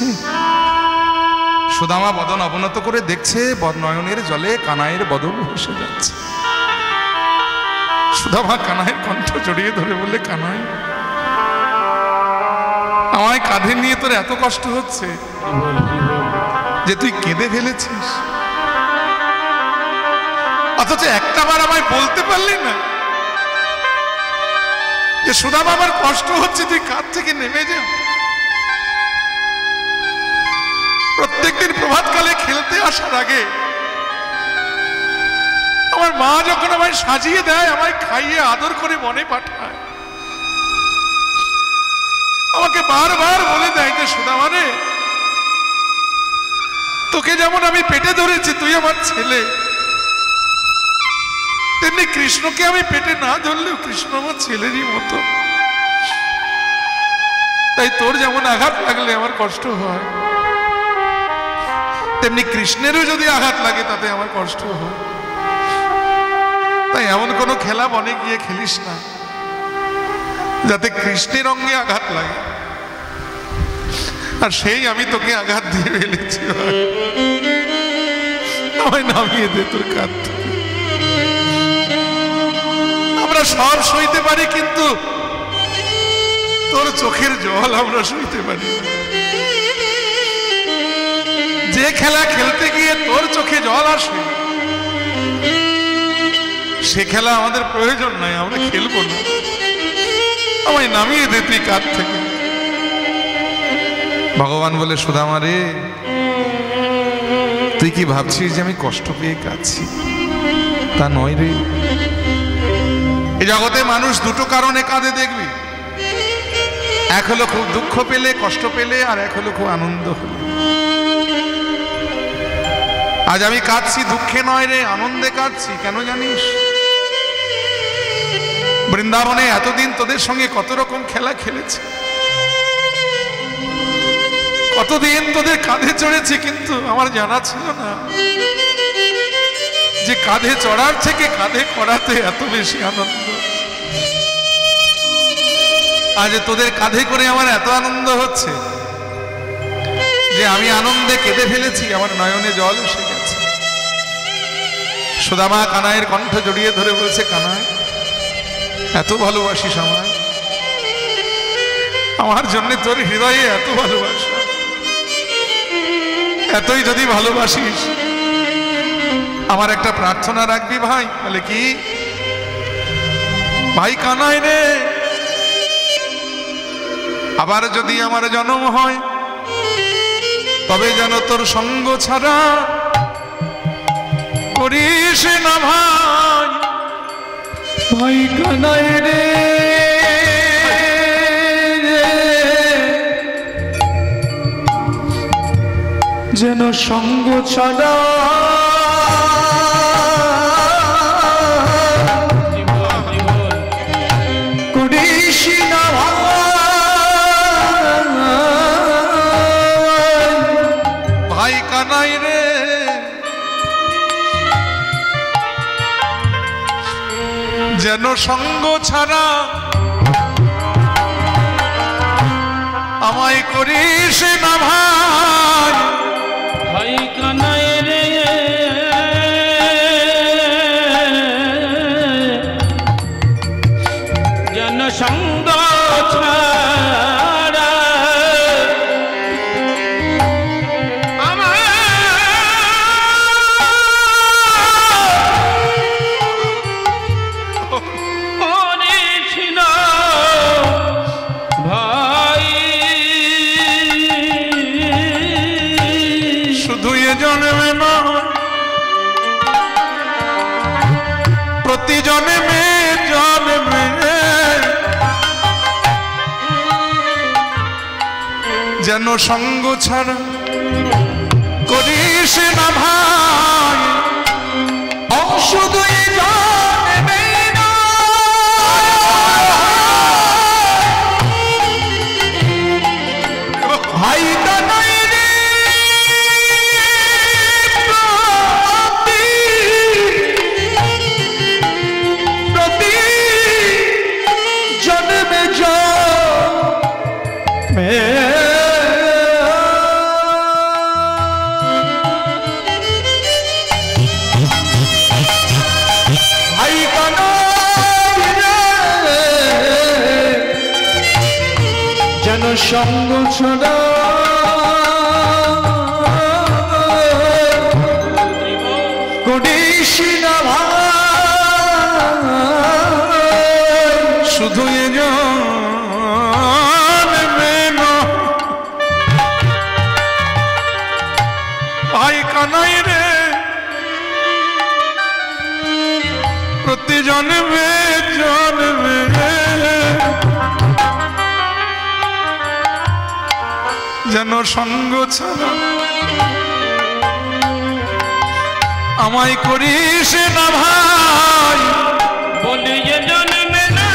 সুদামা বদন অবনত করে দেখছে, নয়নের জলে কানাইয়ের বদন ভেসে যাচ্ছে। সুদামা কানাইয়ের কণ্ঠ জড়িয়ে ধরে বলে, কানাই আমায় কাঁধে নিয়ে তোর এত কষ্ট হচ্ছে যে তুই কেঁদে ফেলেছিস, অথচ একটাবার আমায় বলতে পারলি না যে সুদামা আমার কষ্ট হচ্ছে, তুই কাঁধ থেকে নেমে যা। প্রত্যেকদিন প্রভাতকালে খেলতে আসার আগে আমার মা যখন আমায় সাজিয়ে দেয়, আমায় খাইয়ে আদর করে মনে পাঠায়, আমাকে বারবার বলে দেয় যে সুদামা রে, তোকে যেমন আমি পেটে ধরেছি, তুই আমার ছেলে, তেমনি কৃষ্ণকে আমি পেটে না ধরলেও কৃষ্ণ আমার ছেলেরই মতো। তাই তোর যেমন আঘাত লাগলে আমার কষ্ট হয়, তেমনি কৃষ্ণেরও যদি আঘাত লাগে তাতে আমার কষ্ট হয়। তাই এমন কোনো খেলা বনে গিয়ে খেলিস না যাতে কৃষ্ণের অঙ্গে আঘাত লাগে। আর সেই আমি তোকে আঘাত দিয়ে ফেলেছি, আমায় নামিয়ে দে তোর কাঁধ থেকে। আমরা সব সইতে পারি, কিন্তু তোর চোখের জল আমরা সইতে পারি না। যে খেলা খেলতে গিয়ে তোর চোখে জল আসে, সে খেলা আমাদের প্রয়োজন নাই, আমরা খেলবো না। আমায় নামিয়ে দে তুই কাঁধ থেকে। ভগবান বলে, সুদামা রে, তুই কি ভাবছিস যে আমি কষ্ট পেয়ে কাঁদছি? তা নয় রে। এই জগতে মানুষ দুটো কারণে কাঁদে দেখবি, এক হলো খুব দুঃখ পেলে, কষ্ট পেলে, আর এক হলো খুব আনন্দ হলে। আজ আমি কাঁদছি দুঃখে নয় রে, আনন্দে কাঁদছি। কেন জানিস? বৃন্দাবনে এতদিন তোদের সঙ্গে কত রকম খেলা খেলেছে, কতদিন তোদের কাঁধে চড়েছি, কিন্তু আমার জানা ছিল না যে কাঁধে চড়ার থেকে কাঁধে করাতে এত বেশি আনন্দ। আজ তোদের কাঁধে করে আমার এত আনন্দ হচ্ছে যে আমি আনন্দে কেঁদে ফেলেছি, আমার নয়নে জল এসে গেছে। সুদামা কানাইয়ের কণ্ঠ জড়িয়ে ধরে বলছে, কানাই এত ভালোবাসিস আমায়, আমার জন্য তোর হৃদয়ে এত ভালোবাসা, এতই যদি ভালোবাসিস আমার একটা প্রার্থনা রাখবি ভাই। বলে, কি? ভাই কানাই রে, আবার যদি আমার জন্ম হয়, তবে যেন তোর সঙ্গ ছাড়া করিস না ভাই। ভাই কানাই রে, যেন সঙ্গ ছাড়া করিস না ভাই কানাই রে, যেন সঙ্গ ছাড়া আমায় করিস না ভাই। ভাই কানাই রে, যেন সঙ্গ ছাড়া করিস না ভাই। শুধু এ জন্মে নয়, প্রতি জন্মে জন্মে যেন সঙ্গ ছাড়া করিস না ভাই, শুধুই জানবে না ভাই কানাই রে প্রতি জন্মে জন্মে সঙ্গ ছড়া করিস না ভাই, শুধু ভাই কানাই রে প্রতি জন্মে জন্মে যেন সঙ্গ ছাড়া আমায় করিস না ভাই, বলিয়ে জন্মে না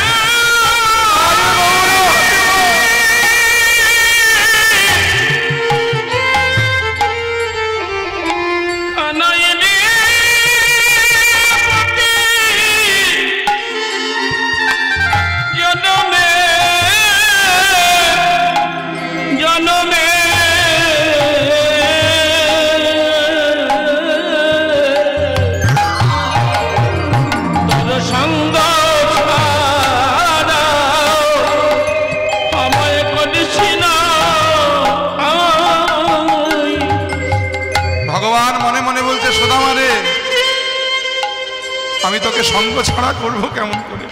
আমি তোকে সঙ্গ ছাড়া করবো কেমন করে,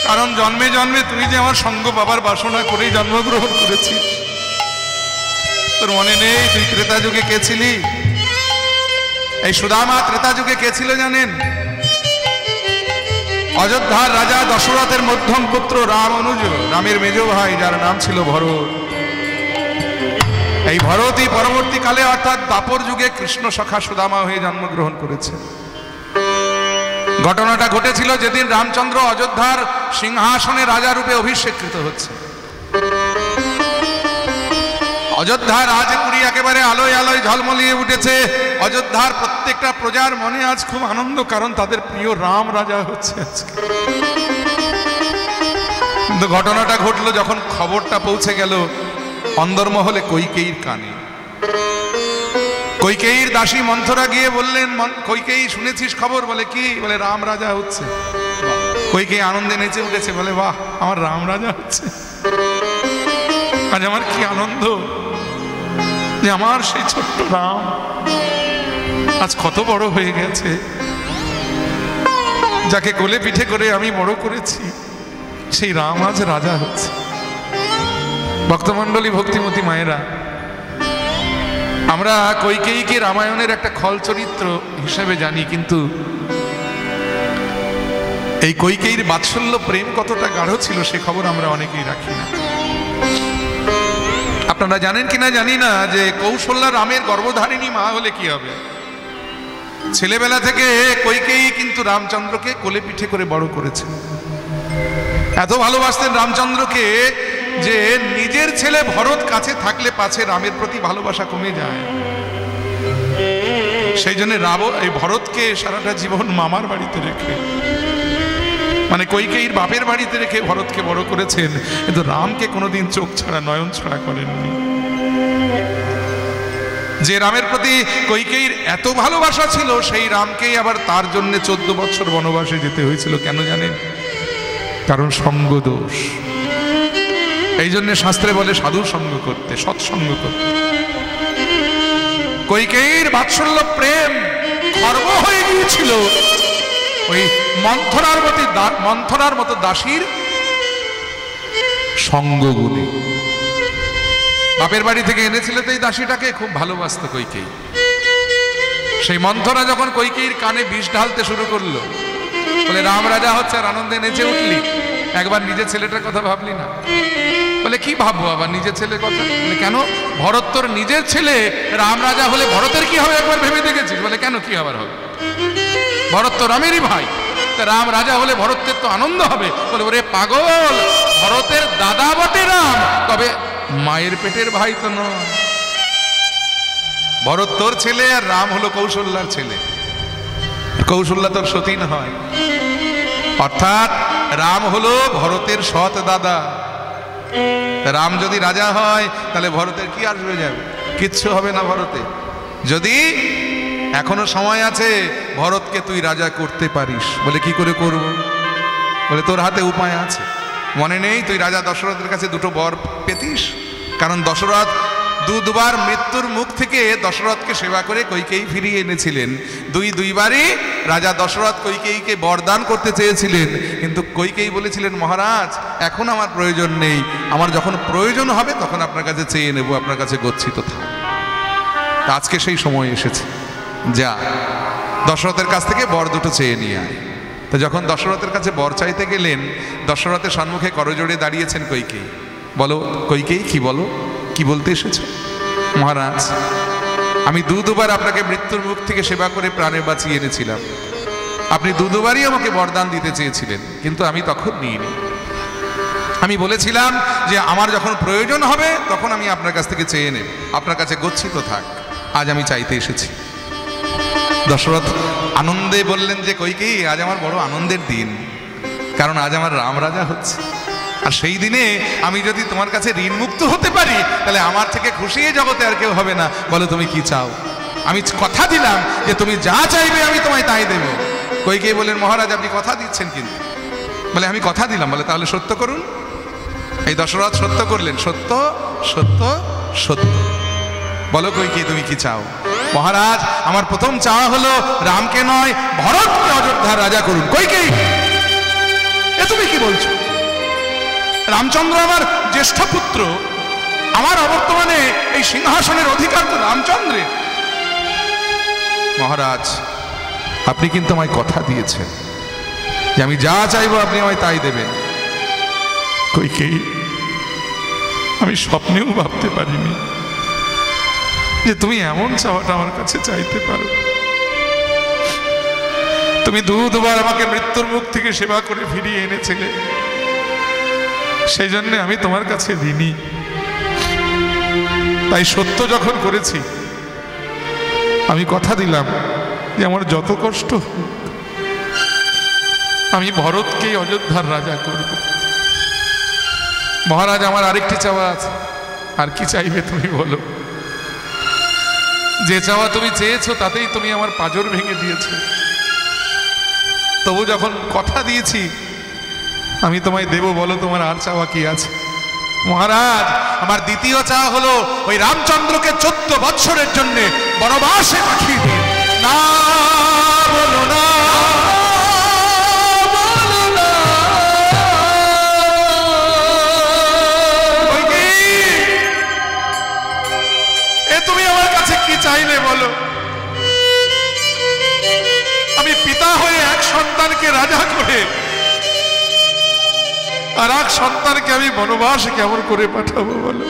কারণ জন্মে জন্মে তুই যে আমার সঙ্গ পাবার বাসনা করেই জন্মগ্রহণ করেছিস। তোর মনে নেই তুই ত্রেতা যুগে কে ছিলি? এই সুদামা ত্রেতা যুগে কে ছিল জানেন? অযোধ্যার রাজা দশরথের মধ্যম পুত্র রাম অনুজ, রামের মেজ ভাই, যার নাম ছিল ভরত। এই ভরতই পরবর্তীকালে অর্থাৎ দ্বাপর যুগে কৃষ্ণ সখা সুদামা হয়ে জন্মগ্রহণ করেছে। ঘটনাটা ঘটেছিল যেদিন রামচন্দ্র অযোধ্যার সিংহাসনে রাজা রূপে অভিষেকৃত হচ্ছে। অযোধ্যার রাজপুরী একেবারে আলোয় আলোয় ঝলমলিয়ে উঠেছে। অযোধ্যার প্রত্যেকটা প্রজার মনে আজ খুব আনন্দ, কারণ তাদের প্রিয় রাম রাজা হচ্ছে আজকে। কিন্তু ঘটনাটা ঘটলো যখন খবরটা পৌঁছে গেল অন্দরমহলে কৈকেয়ীর কানে। কৈকেয়ীর দাসী মন্থরা গিয়ে বললেন, কৈকেয়ী শুনেছিস খবর? বলে কি? বলে রাম রাজা হচ্ছে। কৈকেয়ী আনন্দে নেচে উঠেছে, বলে বাহ, আমার রাম রাজা হচ্ছে, আজ আমার কি আনন্দ যে আমার সেই ছোট্ট রাম আজ কত বড় হয়ে গেছে, যাকে কোলে পিঠে করে আমি বড় করেছি, সেই রাম আজ রাজা হচ্ছে। ভক্তমণ্ডলী, ভক্তিমতী মায়েরা, আমরা কৈকেয়ীকে রামায়ণের একটা খল চরিত্র হিসেবে জানি, কিন্তু এই কৈকেয়ীর বাৎসল্য প্রেম কতটা গাঢ় ছিল সে খবর আমরা অনেকেই রাখি না। আপনারা জানেন কিনা জানি না যে কৌশল্যা রামের গর্ভধারিণী মা হলে কি হবে। ছেলেবেলা থেকে কৈকেয়ী কিন্তু রামচন্দ্রকে কোলে পিঠে করে বড় করেছে। এত ভালোবাসতেন রামচন্দ্রকে যে নিজের ছেলে ভরত কাছে থাকলে পাছে রামের প্রতি ভালোবাসা কমে যায়। সেই জন্য এই ভরতকে সারাটা জীবন মামার বাড়িতে রেখে, মানে কৈকেয়ীর বাপের বাড়িতে রেখে ভরতকে বড় করেছেন, কিন্তু রামকে কোনোদিন চোখ ছাড়া নয়ন ছাড়া করেননি। যে রামের প্রতি কৈকেয়ীর এত ভালোবাসা ছিল, সেই রামকেই আবার তার জন্য 14 বছর বনবাসে যেতে হয়েছিল। কেন জানেন? কারণ সঙ্গ দোষ। এই জন্য শাস্ত্রে বলে সাধু সঙ্গ করতে, সৎসঙ্গ করতে। কৈকেয়ীর বাৎসল্য প্রেম খর্ব হয়ে গিয়েছিল ওই মন্থরার মতো দাসীর সঙ্গ গুণে। বাপের বাড়ি থেকে এনেছিল তো এই দাসীটাকে, খুব ভালোবাসত কৈকেয়ী। সেই মন্থরা যখন কৈকেয়ীর কানে বিষ ঢালতে শুরু করলো, বলে রাম রাজা হচ্ছে, আর আনন্দে নেচে উঠলি, একবার নিজের ছেলেটার কথা ভাবলি না? বলে কি ভাববো আবার নিজের ছেলের কথা? বলে কেন, ভরত তোর নিজের ছেলে, রাম রাজা হলে ভরতের কি হবে একবার ভেবে দেখেছিস? বলে কেন, কি আবার হবে? ভরত তো রামেরই ভাই, তা রাম রাজা হলে ভরতের তো আনন্দ হবে। বলে ওরে পাগল, ভরতের দাদা বটে রাম, তবে মায়ের পেটের ভাই তো নয়। ভরত তোর ছেলে আর রাম হলো কৌশল্যার ছেলে, কৌশল্যা তোর সতীন হয়। অর্থাৎ রাম হলো ভরতের সৎ দাদা। রাম যদি রাজা হয় তাহলে ভরতের কি আসবে যাবে? কিচ্ছু হবে না ভরতে। যদি এখনো সময় আছে, ভরতকে তুই রাজা করতে পারিস। বলে কি করে করব? বলে তোর হাতে উপায় আছে। মনে নেই তুই রাজা দশরথের কাছে দুটো বর পেতিস? কারণ দশরথ দুবার মৃত্যুর মুখ থেকে দশরথকে সেবা করে কৈকেয়ী ফিরিয়ে এনেছিলেন। দুইবারই রাজা দশরথ কৈকেয়ীকে বরদান করতে চেয়েছিলেন, কিন্তু কৈকেয়ী বলেছিলেন মহারাজ এখন আমার প্রয়োজন নেই, আমার যখন প্রয়োজন হবে তখন আপনার কাছে চেয়ে নেব, আপনার কাছে গচ্ছিত থাক। আজকে সেই সময় এসেছে, যা দশরথের কাছ থেকে বর দুটো চেয়ে নিয়ে আয়। তো যখন দশরথের কাছে বর চাইতে গেলেন, দশরথের সম্মুখে করজোড়ে দাঁড়িয়েছেন কৈকেয়ী। বলো কৈকেয়ী, কি বলো, কি বলতে এসেছো? মহারাজ আমি দুবার আপনাকে মৃত্যুর মুখ থেকে সেবা করে প্রাণে বাঁচিয়ে এনেছিলাম, আপনি দুবারই আমাকে বরদান দিতে চেয়েছিলেন, কিন্তু আমি তখন নিইনি। আমি বলেছিলাম যে আমার যখন প্রয়োজন হবে তখন আমি আপনার কাছ থেকে চেয়ে নেব, আপনার কাছে গচ্ছিত থাক। আজ আমি চাইতে এসেছি। দশরথ আনন্দে বললেন যে কৈকেয়ী আজ আমার বড় আনন্দের দিন, কারণ আজ আমার রাম রাজা হচ্ছে, আর সেই দিনে আমি যদি তোমার কাছে ঋণ মুক্ত হতে পারি তাহলে আমার থেকে খুশি এই জগতে আর কেউ হবে না। বলো তুমি কি চাও? আমি কথা দিলাম যে তুমি যা চাইবে আমি তোমায় তাই দেব। কৈকেয়ী বললেন মহারাজ আপনি কথা দিচ্ছেন কিন্তু। বলে আমি কথা দিলাম। বলে তাহলে সত্য করুন। এই দশরথ সত্য করলেন, সত্য সত্য সত্য। বলো কৈকেয়ী তুমি কি চাও? মহারাজ আমার প্রথম চাওয়া হলো রামকে নয় ভরতকে অযোধ্যার রাজা করুন। কৈকেয়ী এ তুমি কি বলছো? রামচন্দ্র আমার জ্যেষ্ঠ পুত্র, আমার অবর্তমানে এই সিংহাসনের অধিকার তো রামচন্দ্রের। মহারাজ আপনি কিন্তু আমায় কথা দিয়েছেন যে আমি যা চাইবো আপনি আমায় তাই দেবেন। কৈকেয়ী আমি স্বপ্নেও ভাবতে পারিনি যে তুমি এমন চাওয়াটা আমার কাছে চাইতে পারো। তুমি দুবার আমাকে মৃত্যুর মুখ থেকে সেবা করে ফিরিয়ে এনেছিলে, সেই জন্য আমি তোমার কাছে ঋণী। তাই সত্য যখন করেছি আমি কথা দিলাম যে আমার যত কষ্ট আমি ভরতকেই অযোধ্যার রাজা করব। মহারাজ আমার আরেকটি চাওয়া আছে। আর কি চাইবে তুমি বলো? যে চাওয়া তুমি চেয়েছো তাতেই তুমি আমার পাঁজর ভেঙে দিয়েছো, তবু যখন কথা দিয়েছি আমি তোমায় দেব, বলো তোমার আর চাওয়া কি আছে? মহারাজ আমার দ্বিতীয় চাওয়া হলো ওই রামচন্দ্রকে 14 বৎসরের জন্য বনবাসে পাঠিয়ে দিন। না বলো না, এ তুমি আমার কাছে কি চাইলে বলো? আমি পিতা হয়ে এক সন্তানকে রাজা করে আর এক সন্তানকে আমি বনবাসে কেমন করে পাঠাবো বলো?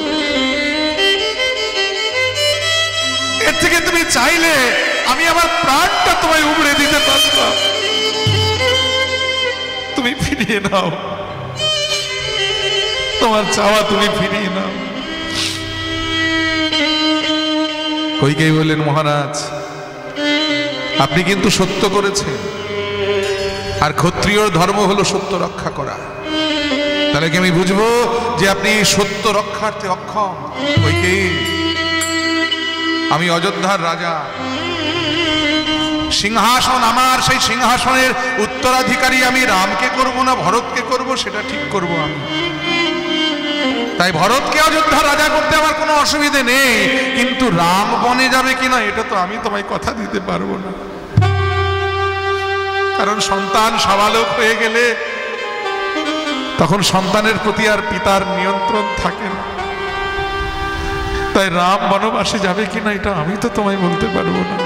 এর থেকে তুমি চাইলে আমি আমার প্রাণটা তোমায় উবড়ে দিতে পারতাম। তুমি ফিরিয়ে নাও, তোমার চাওয়া তুমি ফিরিয়ে নাও। কৈকেয়ী বললেন মহারাজ আপনি কিন্তু সত্য করেছেন, আর ক্ষত্রিয়র ধর্ম হলো সত্য রক্ষা করা। তাহলে কি আমি বুঝবো যে আপনি সত্য রক্ষার্থে অক্ষম? কৈকেয়ী আমি অযোধ্যার রাজা, সিংহাসন আমার, সেই সিংহাসনের উত্তরাধিকারী আমি রামকে করব না ভরতকে করব সেটা ঠিক করব আমি। তাই ভরতকে অযোধ্যার রাজা করতে আমার কোনো অসুবিধে নেই, কিন্তু রাম বনে যাবে কিনা এটা তো আমি তোমায় কথা দিতে পারবো না। কারণ সন্তান সাবালক হয়ে গেলে তখন সন্তানের প্রতি আর পিতার নিয়ন্ত্রণ থাকে না। তাই রাম বনবাসে যাবে কিনা এটা আমি তো তোমায় বলতে পারবো না,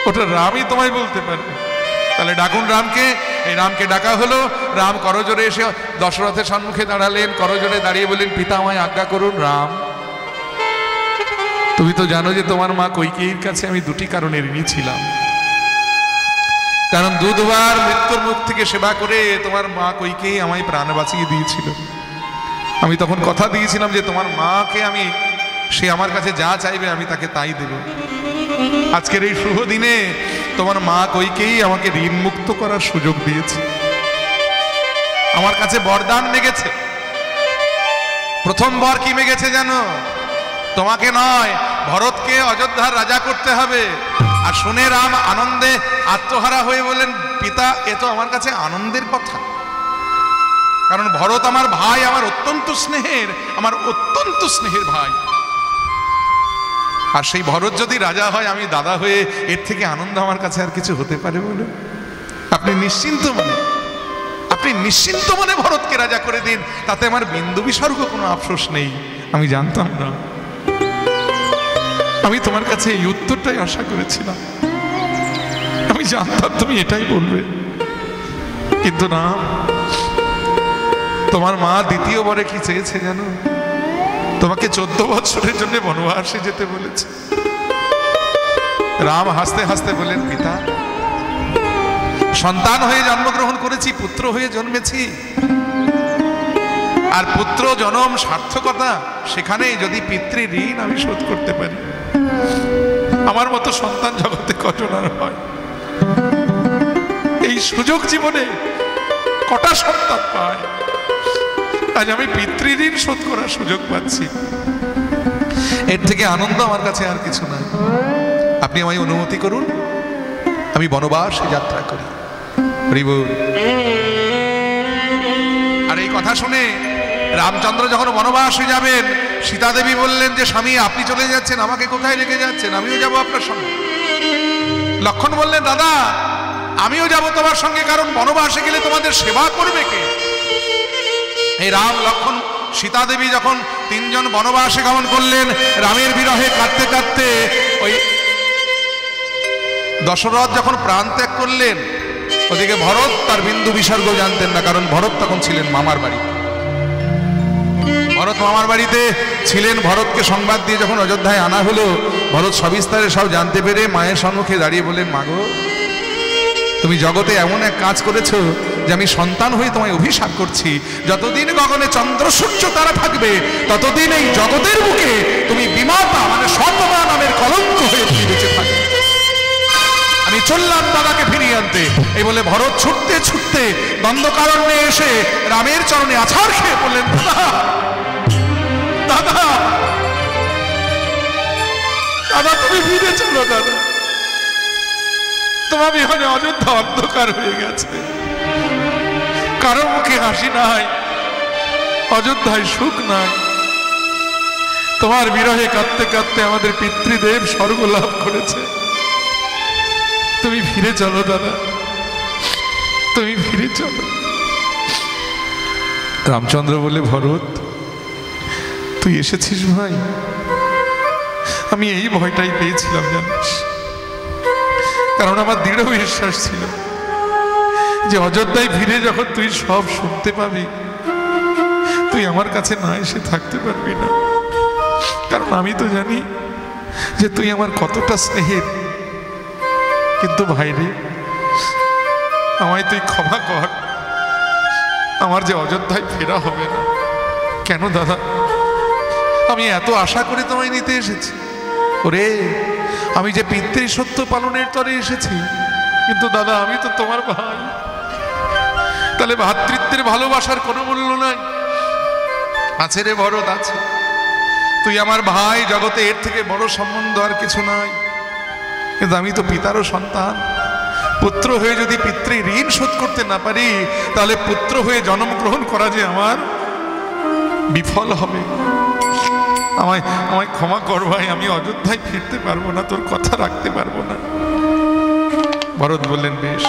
ওটা রামই তোমায় বলতে পারবে। তাহলে ডাকুন রামকে, এই রামকে ডাকা হলো। রাম করজোড়ে এসে দশরথের সম্মুখে দাঁড়ালেন, করজোড়ে দাঁড়িয়ে বললেন, পিতা আমায় আজ্ঞা করুন। রাম, তুমি তো জানো যে তোমার মা কৈকেয়ীর কাছে আমি দুটি কারণে ঋণী ছিলাম। কারণ দুবার মৃত্যুর মুখ থেকে সেবা করে তোমার মা কৈকেয়ী আমায় প্রাণ বাঁচিয়ে দিয়েছিল। আমি তখন কথা দিয়েছিলাম যে তোমার মাকে আমি, সে আমার কাছে যা চাইবে আমি তাকে তাই দেব। আজকের এই শুভ দিনে তোমার মা কৈকেয়ী আমাকে ঋণ মুক্ত করার সুযোগ দিয়েছে, আমার কাছে বরদান মেগেছে। প্রথম বর কি মেগেছে জানো? তোমাকে নয়, ভরতকে অযোধ্যার রাজা করতে হবে। আর শুনে রাম আনন্দে আত্মহারা হয়ে বললেন, পিতা এ তো আমার কাছে আনন্দের কথা, কারণ ভরত আমার ভাই, আমার অত্যন্ত স্নেহের ভাই। আর সেই ভরত যদি রাজা হয়, আমি দাদা হয়ে, এর থেকে আনন্দ আমার কাছে আর কিছু হতে পারে বলে? আপনি নিশ্চিন্ত মনে ভরতকে রাজা করে দিন, তাতে আমার বিন্দু বিসর্গ কোনো আফসোস নেই। আমি জানতাম না, আমি তোমার কাছে এই উত্তরটাই আশা করেছিলাম। আমি জানতাম তুমি এটাই বলবে, কিন্তু না, তোমার মা দ্বিতীয়বারে কি চেয়েছে জানো? তোমাকে 14 বছরের জন্য বনবাসে যেতে বলেছে। রাম হাসতে হাসতে বলেন, পিতা, সন্তান হয়ে জন্মগ্রহণ করেছি, পুত্র হয়ে জন্মেছি, আর পুত্র জনম সার্থকতা, সেখানে যদি পিতৃ ঋণ আমি শোধ করতে পারি, আমার মতো সন্তান জগতে কজন আর হয়? এই সুযোগ জীবনে কটা সন্তান পায়? আজ আমি পিতৃ ঋণ শোধ করার সুযোগ পাচ্ছি, এর থেকে আনন্দ আমার কাছে আর কিছু নাই। আপনি আমায় অনুমতি করুন, আমি বনবাসে যাত্রা করি। আর এই কথা শুনে রামচন্দ্র যখন বনবাসে যাবেন, সীতা দেবী বললেন যে স্বামী আপনি চলে যাচ্ছেন, আমাকে কোথায় রেখে যাচ্ছেন? আমিও যাব আপনার সঙ্গে। লক্ষ্মণ বললেন, দাদা আমিও যাব তোমার সঙ্গে, কারণ বনবাসে গেলে তোমাদের সেবা করবে কে? এই রাম, লক্ষ্মণ, সীতা দেবী যখন তিনজন বনবাসে গমন করলেন, রামের বিরহে কাঁদতে কাঁদতে ওই দশরথ যখন প্রাণ ত্যাগ করলেন, ওদিকে ভরত তার বিন্দু বিসর্গ জানতেন না, কারণ ভরত তখন ছিলেন মামার বাড়িতে। ভরত মামার বাড়িতে ছিলেন। ভরতকে সংবাদ দিয়ে যখন অযোধ্যায় আনা হলো, ভরত সবিস্তারে সব জানতে পেরে মায়ের সম্মুখে দাঁড়িয়ে বললেন, মাগো, তুমি জগতে এমন এক কাজ করেছো যে আমি সন্তান হয়ে তোমায় অভিশাপ করছি। যতদিন গগনে চন্দ্র সূর্য তারা থাকবে, ততদিন এই জগতের বুকে তুমি বিমাতা মানে সতমা নামের কলঙ্ক হয়ে তুমি বেঁচে থাকবে। আমি চললাম দাদাকে ফিরিয়ে আনতে। এই বলে ভরত ছুটতে ছুটতে দ্বন্দ্বকারণ্যে এসে রামের চরণে আছাড় খেয়ে বললেন, দাদা দাদা দাদা, তুমি ফিরে চলো দাদা, তোমার বিহনে অযোধ্যা অন্ধকার হয়ে গেছে, কারো মুখে হাসি নাই, অযোধ্যায় সুখ নাই। তোমার বিরহে কাঁদতে কাঁদতে আমাদের পিতৃদেব স্বর্গ লাভ করেছে। তুমি ফিরে চলো দাদা, তুমি ফিরে চলো। রামচন্দ্র বলে, ভরত তুই এসেছিস ভাই, আমি এই ভয়টাই পেয়েছিলাম জানিস, কারণ আমার দৃঢ় বিশ্বাস ছিল যে অযোধ্যায় ফিরে যখন তুই সব শুনতে পাবি, তুই আমার কাছে না এসে থাকতে পারবি না। কারণ আমি তো জানি যে তুই আমার কতটা স্নেহের। কিন্তু ভাইরে, আমায় তুই ক্ষমা কর, আমার যে অযোধ্যায় ফেরা হবে না। কেন দাদা? আমি এত আশা করে তোমায় নিতে এসেছি। ওরে, আমি যে পিতৃ সত্য পালনের তরে এসেছি, কিন্তু দাদা আমি তো তোমার ভাই। তাহলে ভ্রাতৃত্বের ভালোবাসার কোনো মূল্য নাই? আছে রে ভরত, আছে। তুই আমার ভাই, জগতে এর থেকে বড় সম্বন্ধ আর কিছু নাই। কিন্তু আমি তো পিতারও সন্তান। পুত্র হয়ে যদি পিতৃ ঋণ শোধ করতে না পারি, তাহলে পুত্র হয়ে জন্মগ্রহণ করা যে আমার বিফল হবে। আমায় ক্ষমা কর ভাই, আমি অযোধ্যায় ফিরতে পারবো না, তোর কথা রাখতে পারবো না। ভরত বললেন, বেশ,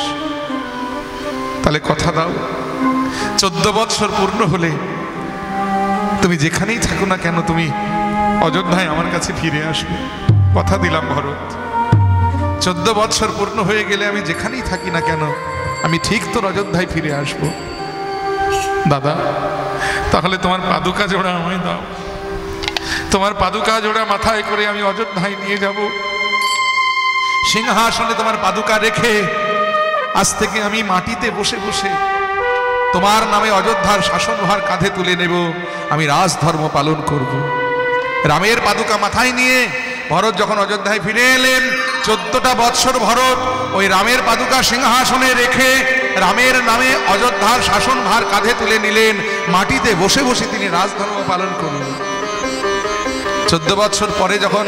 তাহলে কথা দাও, 14 বৎসর পূর্ণ হলে তুমি যেখানেই থাকো না কেন, তুমি অযোধ্যায় আমার কাছে ফিরে আসবে। কথা দিলাম ভরত, 14 বৎসর পূর্ণ হয়ে গেলে আমি যেখানেই থাকি না কেন, আমি ঠিক তোর অযোধ্যায় ফিরে আসব। দাদা তাহলে তোমার পাদুকা জোড়া আমায় দাও, তোমার পাদুকা জোড়া মাথায় করে আমি অযোধ্যায় নিয়ে যাব। সিংহাসনে তোমার পাদুকা রেখে আজ থেকে আমি মাটিতে বসে বসে তোমার নামে অযোধ্যার শাসনভার কাঁধে তুলে নেব, আমি রাজধর্ম পালন করব। রামের পাদুকা মাথায় নিয়ে ভরত যখন অযোধ্যায় ফিরে এলেন, 14টা বৎসর ভরত ওই রামের পাদুকা সিংহাসনে রেখে রামের নামে অযোধ্যার শাসনভার কাঁধে তুলে নিলেন, মাটিতে বসে বসে তিনি রাজধর্ম পালন করলেন। 14 বৎসর পরে যখন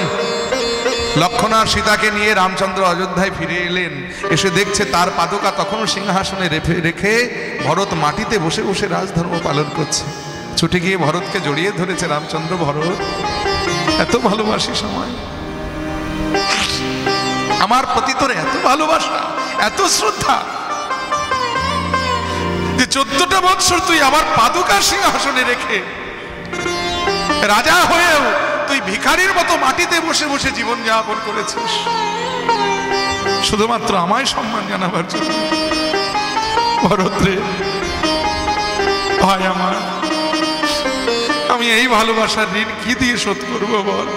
লক্ষ্মণ আর সীতাকে নিয়ে রামচন্দ্র অযোধ্যায় ফিরে এলেন, এসে দেখছে তার পাদুকা তখনও সিংহাসনে রেখে ভরত মাটিতে বসে বসে রাজধর্ম পালন করছে। ছুটে গিয়ে ভরতকে জড়িয়ে ধরেছে রামচন্দ্র, ভরত এত ভালোবাসি সময়, আমার প্রতি তোর এত ভালোবাসা, এত শ্রদ্ধা যে 14টা বৎসর তুই আমার পাদুকা সিংহাসনে রেখে রাজা হয়েও তুই ভিখারির মতো মাটিতে বসে বসে জীবন যাপন করেছিস, শুধুমাত্র আমায় সম্মান জানাবার জন্য। ভরত রে ভাই আমার, আমি এই ভালোবাসার ঋণ কি দিয়ে শোধ করবো বল,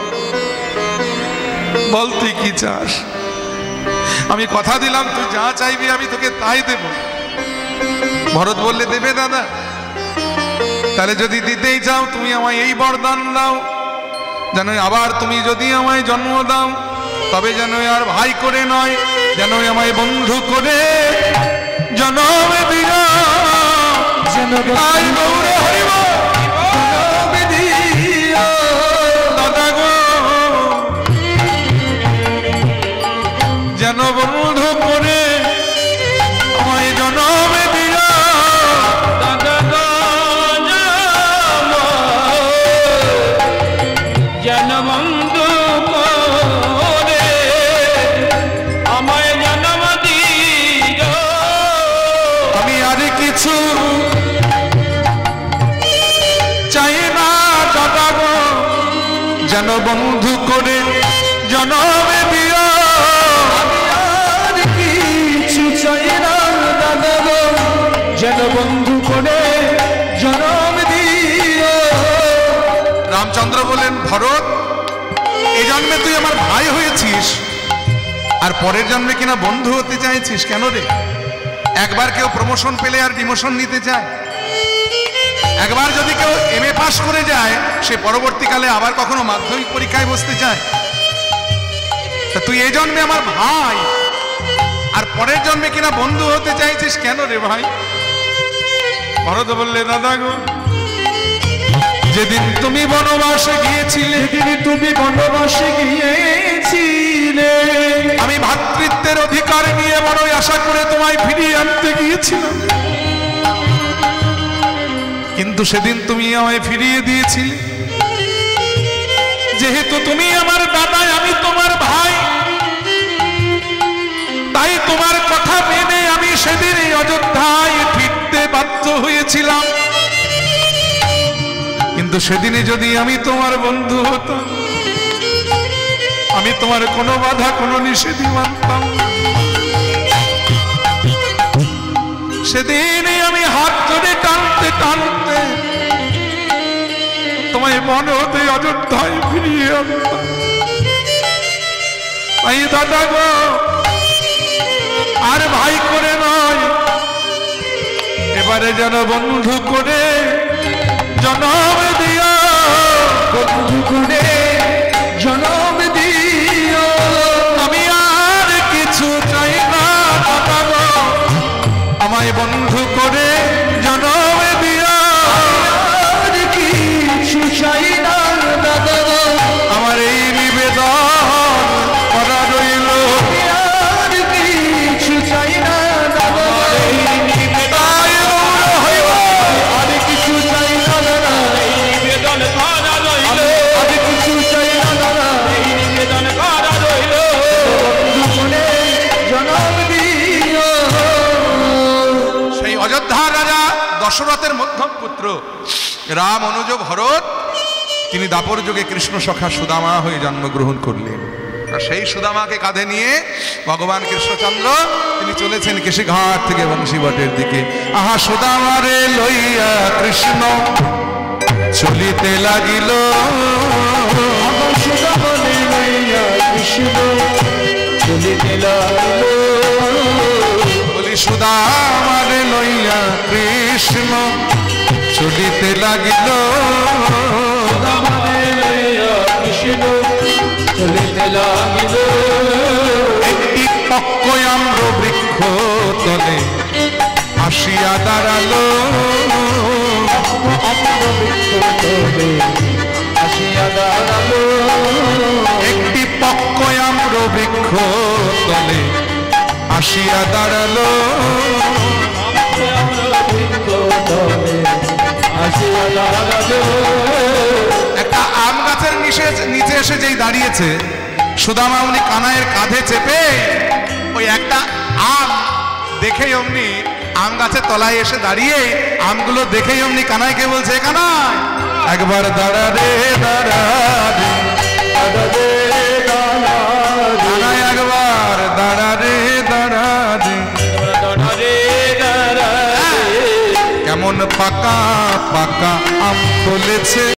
বল তুই কি চাস? আমি কথা দিলাম তুই যা চাইবি আমি তোকে তাই দেব। ভরত বললে দেবে দাদা? তাহলে যদি দিতেই চাও তুমি আমায় এই বরদান দাও, যেন আবার তুমি যদি আমায় জন্ম দাও তবে যেন আর ভাই করে নয়, যেন আমায় বন্ধু করে জনম দিও, যেন ভাই গৌর হইব দাদা গো, যেন বন্ধু করে আমায় জনম দিও দাদা গো, যেন বন্ধু করে আমায় জন্ম দিও। আমি আর কিছু চাই না দাদা গো, যেন বন্ধু করে জনম দিও। আমি আর কিছু চাই না দাদা গো, যেন বন্ধু করে জন্ম দিও। রামচন্দ্র বলেন, ভরত এই জন্মে তুই আমার ভাই হয়েছিস আর পরের জন্মে কিনা বন্ধু হতে চাইছিস কেন রে? একবার কেউ প্রমোশন পেলে আর ডিমোশন নিতে চায়? একবার যদি কেউ MA পাস করে যায় সে পরবর্তীকালে আবার কখনো মাধ্যমিক পরীক্ষায় বসতে চায়? তা তুই এই জন্মে আমার ভাই আর পরের জন্মে কিনা বন্ধু হতে চাইছিস কেন রে ভাই? ভরত বললে, দাদা গো যেদিন তুমি বনবাসে গিয়েছিলে, যেদিন তুমি বনবাসে গিয়েছিলে, আমি ভ্রাতৃত্বের অধিকার নিয়ে বড়ই আশা করে তোমায় ফিরিয়ে আনতে গিয়েছিলাম, কিন্তু সেদিন তুমি আমায় ফিরিয়ে দিয়েছিলে। যেহেতু তুমি আমার দাদা, আমি তোমার ভাই, তাই তোমার কথা মেনে আমি সেদিন এই অযোধ্যায় ফিরতে বাধ্য হয়েছিলাম। কিন্তু সেদিনে যদি আমি তোমার বন্ধু হতাম, আমি তোমার কোনো বাধা কোনো নিষেধই মানতাম। সেদিনই আমি হাত ধরে টানতে টানতে তোমায় মন হতে অযোধ্যায় ফিরিয়ে আনতাম। তাই দাদা গো আর ভাই করে নয়, এবারে যেন বন্ধু করে জনম দিও, বন্ধু করে জনম দিও। আমি আর কিছু চাই না দাদা গো, আমায় বন্ধু করে জনম দিও। আর কিছু চাই না দাদা গো, আমার এই নিবেদন করা রইল। আর কিছু চাই না দাদা গো, তাই গৌর হইব। আর কিছু চাই না দাদা, নিবেদন করা রইল। আর কিছু চাই না দাদা, নিবেদন করা রইল। বন্ধু করে জনম দিও। সেই অযোধ্যার রাজা দশরথের মধ্যম পুত্র রাম, অনুজ, ভরত তিনি দাপর যুগে কৃষ্ণ সখা সুদামা হয়ে জন্মগ্রহণ করলেন। আর সেই সুদামাকে কাঁধে নিয়ে ভগবান কৃষ্ণচন্দ্র তিনি চলেছেন কেশিঘাট থেকে বংশীবটের দিকে। আহা সুদামারে লইয়া কৃষ্ণ চলিতে লাগিল, সুদামারে লইয়া কৃষ্ণ চলিতে লাগিল, বলি সুদামারে লইয়া কৃষ্ণ চলিতে লাগিল, সুদামারে লইয়া কৃষ্ণ চলিতে লাগিল। একটি পক্কয়াম্র বৃক্ষ তলে আসিয়া দাঁড়ালো, আসিয়া দাঁড়ালো, একটি পক্কয়াম্র বৃক্ষ তলে আসিয়া দাঁড়ালো, আসিয়া দাঁড়ালো। একটা আম গাছের নিচে এসে যেই দাঁড়িয়েছে, সুদামা উনি কানাইয়ের কাঁধে চেপে ওই একটা আম দেখেই অমনি আম গাছের তলায় এসে দাঁড়িয়ে আমগুলো দেখেই অমনি কানাইকে বলছে, কানাই একবার দাঁড়া রে দাঁড়া রে, কানাই একবার দাঁড়া রে দাঁড়া রে, কেমন পাকা পাকা আম ফলেছে।